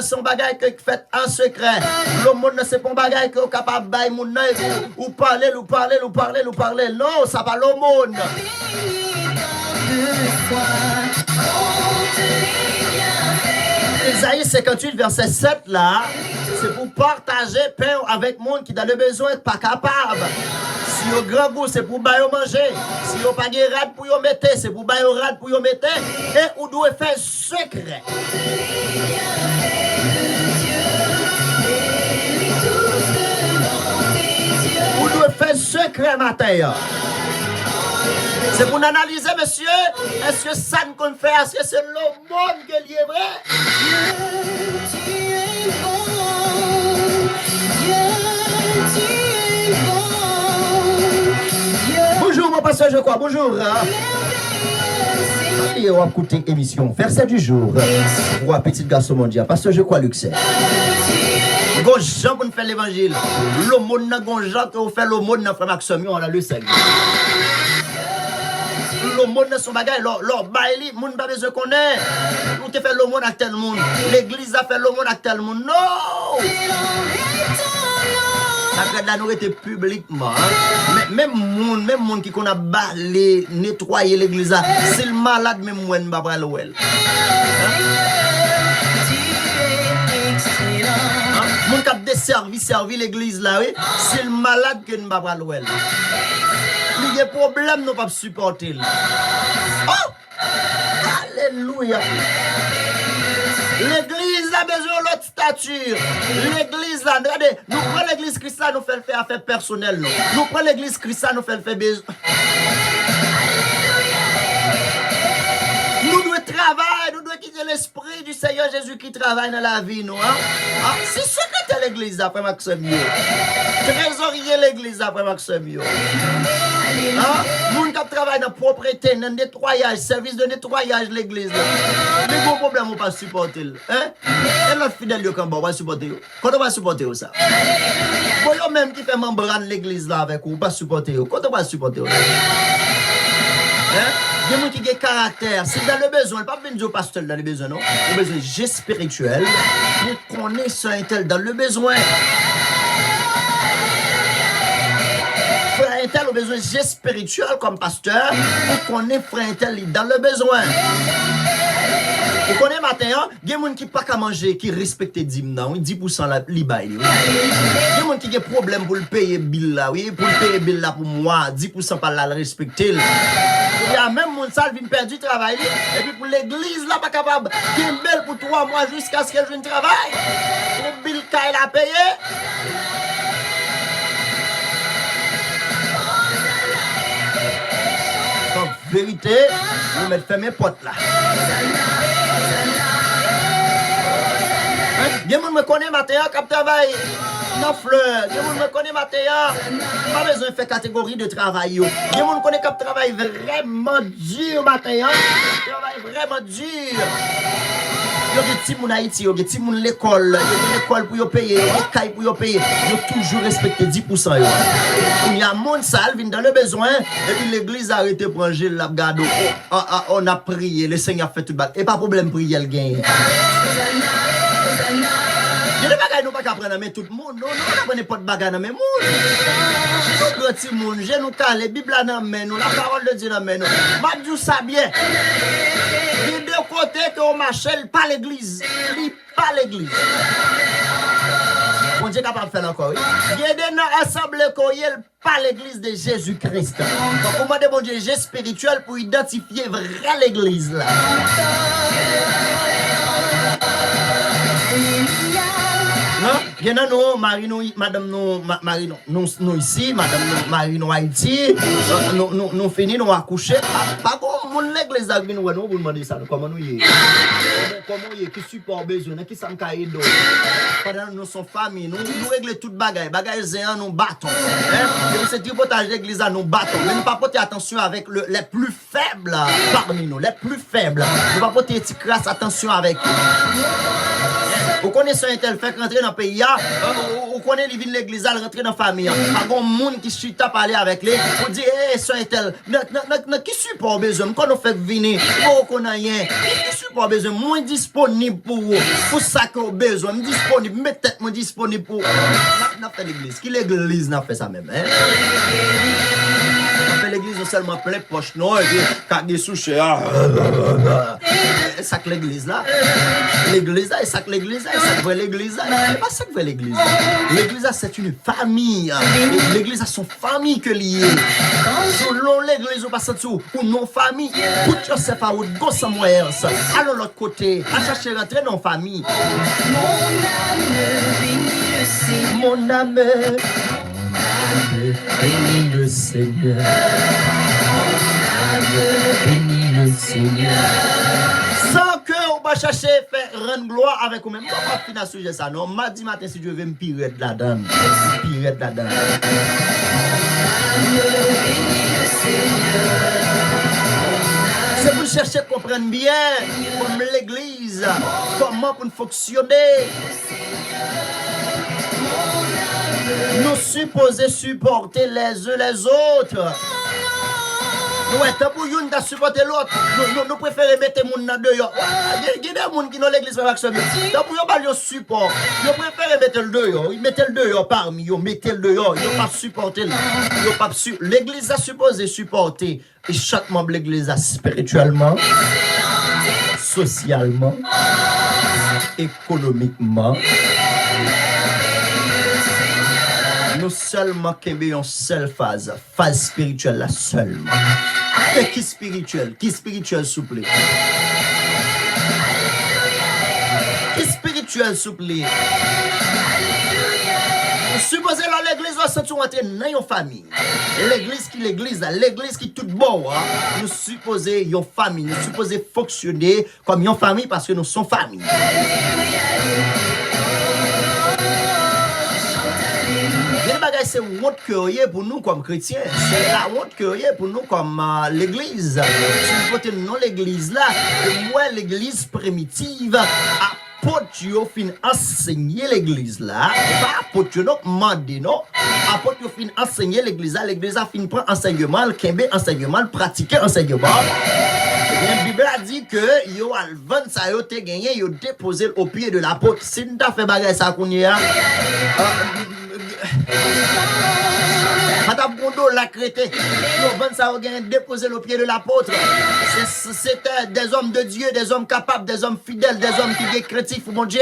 c'est un bagage qui fait en secret. L'aumône, c'est pas un bagage qui est capable de bailler mon œil ou parler. Non, ça va l'aumône. Isaïe 58, verset 7 là, c'est pour partager pain avec monde qui a le besoin n'est pas capable. Si au grand goût, c'est pour bailler manger. Si au pas de rad pour y mettre, c'est pour bailler rad pour y mettre. Et on doit faire secret. On doit faire secret matin. C'est pour analyser, monsieur, est-ce que ça ne compte faire, est-ce que c'est le monde qui est vrai? Dieu, tu es bon. Dieu, tu es bon. Bonjour, mon pasteur, je crois, bonjour. Et on va écouter émission, verset du jour. Roi, petit garçon mondial, pasteur, je crois, Luxem. Gonjan pour nous faire l'évangile. Le monde n'a gonjan qu'on fait le monde n'a frère Maxime, on a le Seigneur. Le monde n'a son bagage, leur baili, moun pas besoin qu'on est. On te fait le monde avec tel monde. L'église a fait le monde avec tel monde. Non! Ça la nous était publiquement. Même monde qui qu'on a balé, nettoyé l'église, c'est le malade même moi ne va pas le well. Mon cap de servi l'église là, oui, c'est le malade que ne va pas le well. Il y a des problèmes, nous ne pouvons pas supporter. Oh! Alléluia! L'église a besoin de l'autre stature. L'église là, regardez, nous prenons l'église Christ là, nous faisons faire affaire personnelle. Nous prenons l'église Christ là, nous faisons faire besoin. travail, nous devons quitter l'esprit du Seigneur Jésus qui travaille dans la vie, nous. Hein? Ah, c'est secrétaire l'église après Maxime. Trésorier l'église après Maxime. Hein? Moun qui travaille dans la propriété, dans le nettoyage, service de nettoyage de l'église. Les gros problèmes, on ne peut pas supporter. Hein? Et l'autre fidèle, on va supporter. Quand on va supporter ça? Bon, yo même qui fait membrane l'église là avec vous, pas supporter. Quand on va supporter. Hein? Il y a des gens qui ont caractère. C'est dans le besoin. Pas venir au pasteur dans le besoin, non? Le besoin j'ai spirituel. Vous connaissez un tel dans le besoin. Frère Intel, au besoin j'ai spirituel comme pasteur. Vous connaissez frère Intel dans le besoin. Vous connaissez matin, il y a des gens qui n'ont pas qu'à manger, qui respectent 10% la libaye. Il y a des gens qui ont des problèmes pour le payer bill là, oui, pour le payer bill là pour moi, 10% pas là le respecter. Il y a même mon salle qui perd du travail et puis pour l'église là pas capable de belle pour 3 mois jusqu'à ce qu'elle vienne travail. Pour bill qu'elle a payé. En vérité, vous mettez fermé porte là. Bien moun me connaît matin qui travaille dans fleur. Bien moun me connaît matin pas besoin de faire catégorie de travail. Bien moun connaît qui travaille vraiment dur matin. Travaille vraiment dur. Yo des petits moun Haïti, yo des petits moun l'école, yo des l'école pour yo payer, yo des cailles pour yo payer. Yo toujours respecté 10% yo. Il y a moun sale vient dans le besoin et puis l'église a arrêté pour manger la gado. On a prié, le Seigneur fait tout bac. Et pas problème prier le gain. Je ne sais pas nous pas apprendre mais tout le monde. Non, nous apprenons pas de bagarre dans mes moun. Nous petit monde, je nous calme, la Bible dans main nous, la parole de Dieu dans main nous. M'a dit ça bien. Les deux côtés que on marche, pas l'église, pas l'église. Bon Dieu capable de faire encore. Il y a des assemblées qui pas l'église de Jésus-Christ. Donc on m'a demandé bon Dieu spirituel pour identifier vraie l'église là. Bien nous, Marie, madame, Marie, nous ici, madame, Marie, nous Haïti, nous finissons, nous accoucher. Pas comme mon l'église a nous vous demandez ça, comment nous y est. Comment y est, qui support besoin, qui s'en caille d'eau. Pendant nous sommes famille, nous réglons toute bagaille, zéan, nous battons. C'est tripotage l'église à nous battons. Mais nous pas porter attention avec les plus faibles parmi nous, les plus faibles. Nous pas porter crasse attention avec eux. Vous connaissez un tel fait rentrer dans le pays, vous connaissez les villes de l'église, rentrer dans la famille. Pas de monde qui suit à parler avec lui, vous dites, eh, c'est un tel, qui supporte besoin, quand on fait venir, vous connaissez rien, qui supporte besoin, moins disponible pour vous, pour ça qu'on a besoin, disponible, mettez tête moi disponible pour vous. N'a fait l'église, qui l'église n'a fait ça même, hein? L'église seulement plein poche non et puis quand des souches ça que l'église là et ça que l'église là et ça que l'église là c'est pas ça que l'église l'église là c'est une famille l'église a son famille que lié selon l'église on passe dessous pour nos familles put yourself out go somewhere else allons l'autre côté à chercher rentrer dans famille mon âme bénis le Seigneur. Bénis le Seigneur. Sans que on va chercher faire rendre gloire avec vous-même. On va finir sur sujet ça. Non, mardi matin si Dieu veut me pirer de la dame. Pirer de la dame. C'est pour chercher à comprendre bien comme l'église, comment pour fonctionner. Nous supposons supporter les uns les autres. Nous sommes pour une de supporter l'autre. Nous préférons mettre les gens dans dehors. Il y a des gens qui dans l'église avec ce. Donc pour eux, support. Nous préférons mettre le dehors. Mettez le dehors parmi eux. Mettez le dehors. Ils ne pas supporter. L'église a supposé supporter. Et chaque membre de l'église a spirituellement, socialement, économiquement. Nous seulement qu'il y a une seule phase spirituelle là seulement. Et qui spirituel s'il vous plaît? Qui spirituel s'il vous plaît? Supposez dans l'église senti entrer dans une famille. L'église qui toute bon, hein, nous supposons une famille, nous supposons fonctionner comme une famille parce que nous sommes famille. C'est honte que pour nous comme chrétiens, c'est la honte que pour nous comme l'église. Si vous votez non l'église là, moi l'église primitive, apôtre yo fin enseigner l'église là, pas apôtre yo non mandé non, apôtre yo fin enseigner l'église là, l'église a fin prendre enseignement, le kembe enseignement, le pratiquer enseignement. La Bible a dit que yo alvan ça yo te gagné, yo déposé au pied de l'apôtre. Si nous t'a fait bagay ça qu'on y a Madame Bondo l'a crété. Yo vend ça au déposé au pied de l'apôtre. C'était des hommes de Dieu, des hommes capables, des hommes fidèles, des hommes qui sont chrétiens, mon Dieu.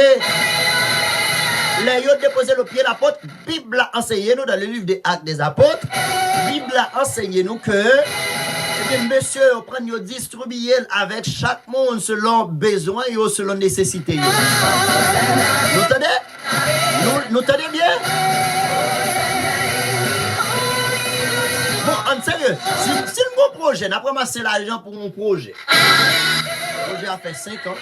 Les yo déposé au pied de l'apôtre. Bible a enseigné nous dans le livre des Actes des apôtres. Bible a enseigné nous que monsieur, on prend yo distribuer avec chaque monde selon besoin et selon nécessité. Vous entendez? Nous entendez bien? Bon, en sérieux, si le projet, n'a pas massé l'argent pour mon projet. Le projet a fait 5 ans,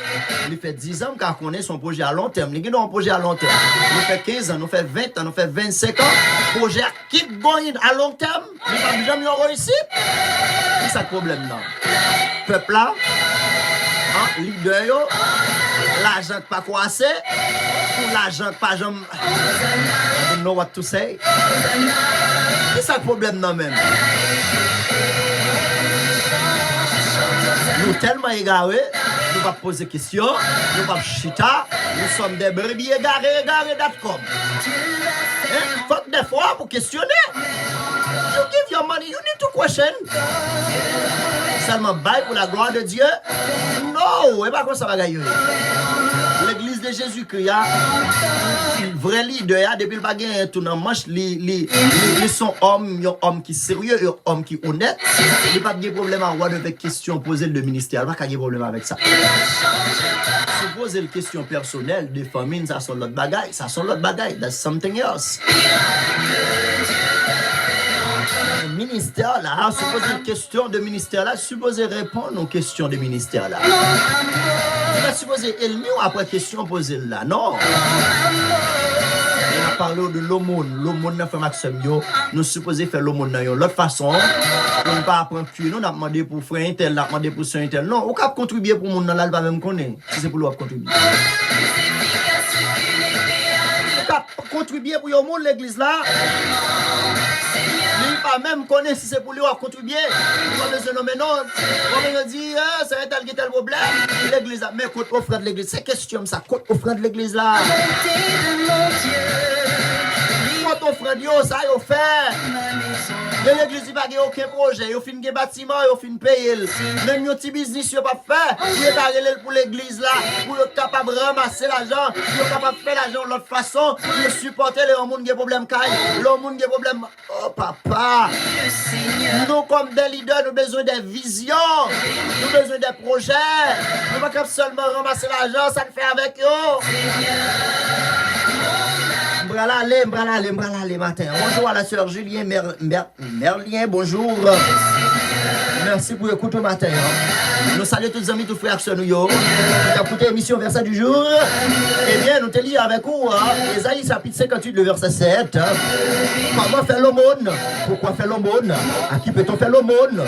il fait 10 ans qu'on connaît son projet à long terme. Il y a un projet à long terme. Nous fait 15 ans, nous fait 20 ans, nous fait 25 ans. Le projet keep going à long terme. Nous n'avons jamais réussi. C'est ça le problème là. Peuple là, leader yo, l'argent pas croissé, pour l'argent pas jamais. I don't know what to say. C'est ça le problème là même. Nous tellement égarés, nous ne pas poser questions, nous ne pas chita, nous sommes des brebis égarés.com. Faut que des fois pour questionner. You give your money, you need to question. Seulement bail pour la gloire de Dieu? Non, et pas comme ça va gagner. L'église de Jésus-Christ, un vrai leader, depuis le bagage tout dans manche, ils sont hommes qui sérieux, hommes qui honnêtes. Il n'y a pas de problème à avoir avec question poser le ministère, il n'y a pas de problème avec ça. Si poser une question personnelle de famine, ça sont l'autre bagaille, that's something else. Ministère là, supposé une question de ministère là, supposé répondre aux questions de ministère là. Tu vas supposé éliminer après question posée là, non. On a parlé de l'aumône n'a fait maximum, nous supposé faire l'aumône de l'autre façon. On ne pas apprendre que nous, on a demandé pour frère un tel, on a demandé pour soeur un tel. Non, on peut contribuer pour le monde là, il va même connaître, si c'est pour lui contribuer. On peut contribuer pour le monde l'église là. Pas même connaître si c'est pour lui contribuer. On va besoin de nommer non. On va dire, c'est un tel problème. L'église là, mais côté offrande de l'église, c'est question ça, côté offrande de l'église là. Côté offrande, ça y fait. L'église il pas aucun projet, il fin un bâtiment, il fin payer. Même un petit business il pas fait. Il est arrêté pour l'église là, pour être capable de ramasser l'argent, il est capable de faire l'argent de l'autre façon, pour supporter les gens qui ont problème caille, les gens qui ont problème. Oh papa. Nous comme des leaders, nous avons besoin de visions, nous avons besoin de projets. Nous ne pouvons pas seulement ramasser l'argent, ça le fait avec eux. M'bralale matin. Bonjour à la sœur Julien Merlien, bonjour. Merci pour l'écoute au matin. Nous saluons tous les amis, tous les frères sur nous. Nous avons écouté l'émission Verset du jour. Eh bien, nous te lisons avec vous. Ésaïe chapitre 58, le verset 7. Comment faire l'aumône? Pourquoi faire l'aumône? À qui peut-on faire l'aumône?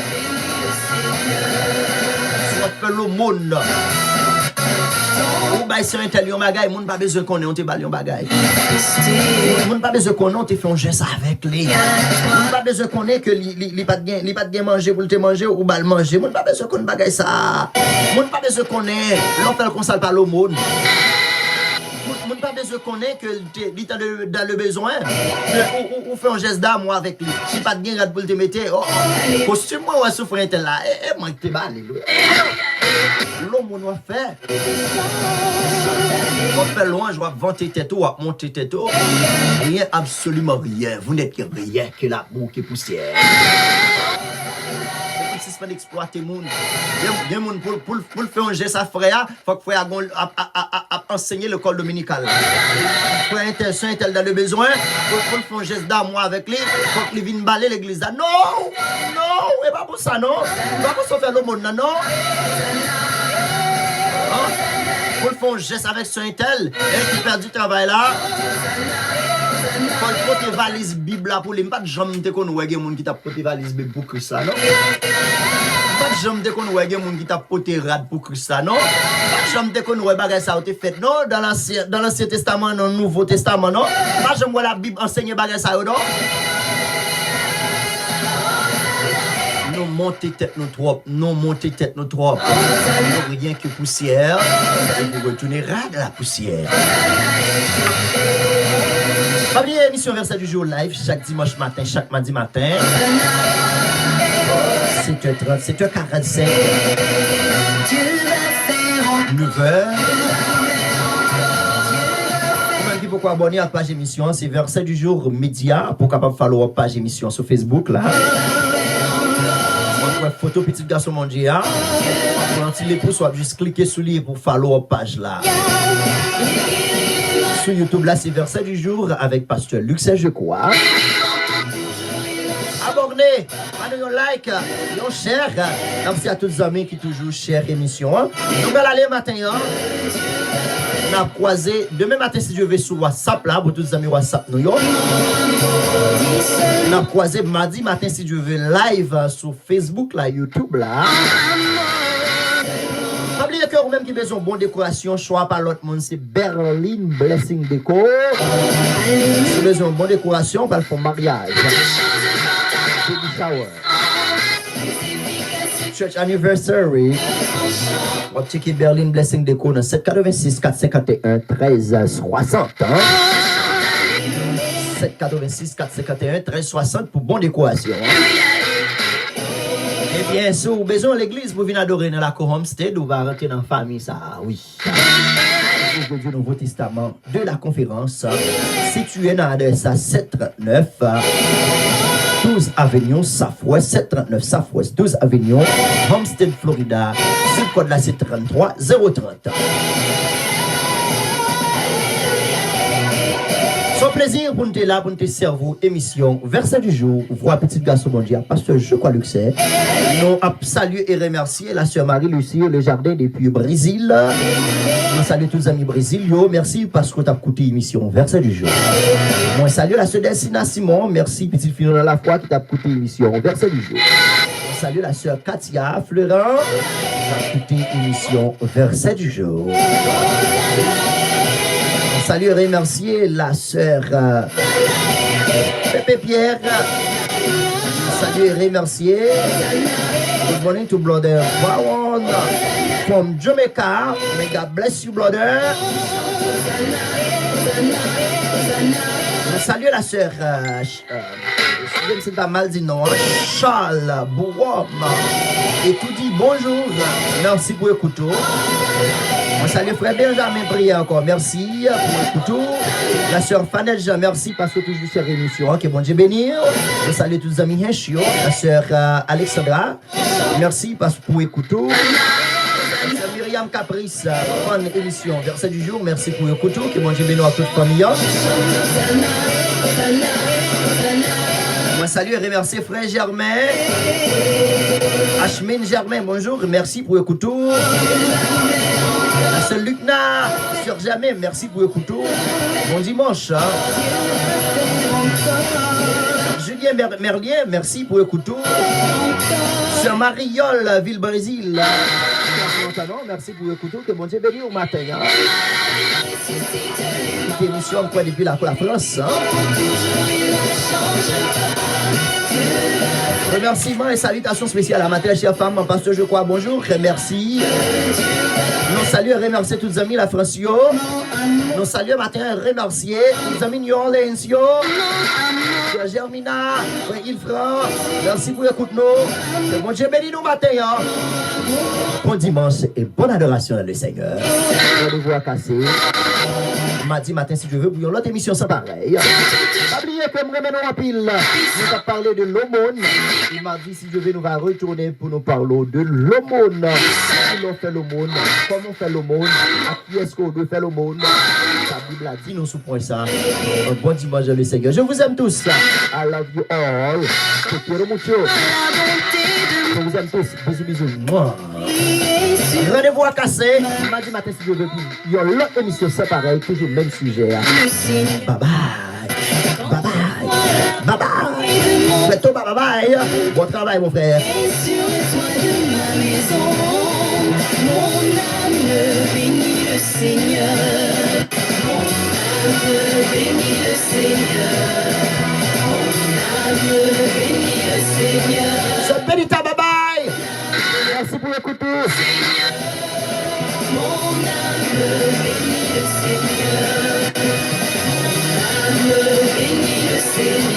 Soit faire l'aumône. Ou bah sur un tel bagay, moun pas besoin qu'on ait on te bali un bagay. Moun pas besoin qu'on ait on te fait un geste avec lui. Moun pas besoin qu'on ait que li pas de bien manger pour te manger ou bal manger. Moun pas besoin qu'on bagay ça. Moun pas besoin qu'on ait l'on fait comme ça par l'aumône. Moun pas besoin qu'on ait que li dans le besoin ou fait un geste d'amour avec lui. Si pas de bien rad pour te mettre costume moi ou souffrir un tel là et moi te bali. L'homme on a fait. On fait loin, je vais vanter tête ou monter tête. Rien, absolument rien. Vous n'êtes que rien que la boue qui poussière. suspend d'exploiter le monde. Il y a monde pour faire un geste à frère, il faut que frère enseigner l'école dominicale. Frère un tel dans le besoin, pour faire un geste d'amour avec lui, il faut qu'il vienne balayer l'église. Non, et pas pour ça, non. Pas pour ça faire le monde, non. Pour faire un geste avec ce tel, et qui perd du travail là. Quand il faut tes valises Bible là pour les pas de jambe te qu'on voit des gens qui t'a porté valise Bible pour Christ non. Pas de jambe te qu'on voit des gens qui t'a porté rad pour Christ non. Pas de jambe te qu'on voit bagage ça été fait non dans l'Ancien Testament dans le Nouveau Testament non. Pas de jambe la Bible enseigner bagage ça non. Nous monter tête nous trop, rien que poussière, et vous retournez rad à la poussière. Première émission Verset du jour live chaque dimanche matin, chaque mardi matin. 7h30, 7h45. 9h. Pourquoi abonner à la page émission, c'est Verset du jour média pour capable follow la page émission sur Facebook là. Photo petit garçon mondial. Quand il est pour soit juste cliquer sur lui pour follow la page là. Sur YouTube là c'est Verset du jour avec pasteur Luc je crois. Abonnez, prenez un like, un share. Merci à tous les amis qui toujours share l'émission. Nous allons aller matin. On a croisé demain matin si Dieu veut sur WhatsApp là pour tous les amis WhatsApp nous. On a croisé mardi matin si Dieu veut live sur Facebook là, YouTube là. Pas oublier que vous-même qui besoin de bonne décoration, choix par l'autre monde, c'est Berlin Blessing Déco. Si vous besoin de bonne décoration, on va faire mariage. Baby shower. Church anniversary. On va checker Berlin Blessing Déco dans 786 451 1360. 786 451 1360 pour bonne décoration. Et bien sûr, vous avez besoin de l'église pour venir adorer dans la Homestead ou va rentrer dans la famille, ça, oui. L'église du Nouveau Testament de la conférence, située dans l'adresse 739 12 Avenue Southwest, 739 Southwest 12 Avenue, Homestead, Florida. Zip code là c'est 33 030. C'est un plaisir pour nous être là, pour nous servir émission Verset du jour, voix petit garçon mondial, pasteur je crois Luc. Nous saluons et remercier la sœur Marie-Lucie, le jardin depuis Brésil. Nous saluons tous les amis brésiliens. Merci parce que tu as écouté l'émission Verset du jour. Moi salue la sœur Delsina Simon. Merci petite fille dans la foi qui t'a écouté l'émission Verset du jour. On salue la sœur Katia Florent qui a écouté l'émission Verset du jour. Salut et remercier la sœur Pepe Pierre. Salut et remercier. Good morning to brother Brown from Jamaica. May God bless you, brother. Salut la sœur je ne sais pas mal dit non, Charles Bourom. Et tout dit bonjour. Merci pour écouter. On salue frère Benjamin Prier encore. Merci pour écouter. La sœur Fanel Jean, merci parce que toujours cette émission. Que bon Dieu bénir. Je salue tous les amis Henchio. La sœur Alexandra. Merci parce que pour écouter. La sœur Myriam Caprice. Bonne émission. Verset du jour. Merci pour écouter. Que bon Dieu bénir à toute famille. Moi salue et remercier frère Germain. Ashmin Germain, bonjour. Merci pour écouter. La sœur Lucna, sœur Jamais, merci pour écouter. Bon dimanche. Hein. Julien Merlier, merci pour écouter. Sœur Mariole, Ville Brésil. Merci pour écouter. Que bon Dieu bénisse au matin. Hein. Cette émission quoi depuis la France. Hein. Remerciements et salutations spéciales à ma très chère femme, mon pasteur je crois, bonjour, merci. Nous saluons et remercier tous les amis la France. Nous saluons matin et remercier tous les amis New Orleans. Frère Germina, frère Ilfran, merci pour écouter nous. Que bon Dieu bénisse nous matin. Bon dimanche et bonne adoration à le Seigneur. Rendez-vous à casser. Mardi matin si je veux, pour l'autre émission sans pareil. Pas oublier que me ramène en pile. Nous avons parlé de l'aumône. Il m'a dit si Dieu veut, nous va retourner pour nous parler de l'aumône. Si l'on fait l'aumône, comment on fait l'aumône, à qui est-ce qu'on doit faire l'aumône. La Bible a dit nous sous point ça. Un bon dimanche le Seigneur. Je vous aime tous. I love you all. Je quiero mucho. Je vous aime tous. Bisous, bisous. Moi. Rendez-vous à casser. Mardi matin si Dieu veut. Il y a l'autre émission, c'est pareil, toujours le même sujet. Bye bye. Bye bye. Bye bye. Bientôt bye bye. Bon travail mon frère. Et sur le toit de ma maison, mon âme bénit le Seigneur. Mon âme bénit le Seigneur. Mon âme bénit le Seigneur. C'est Benita, bye bye. Merci pour l'écouter. Mon âme bénit le Seigneur. Mon âme bénit le Seigneur.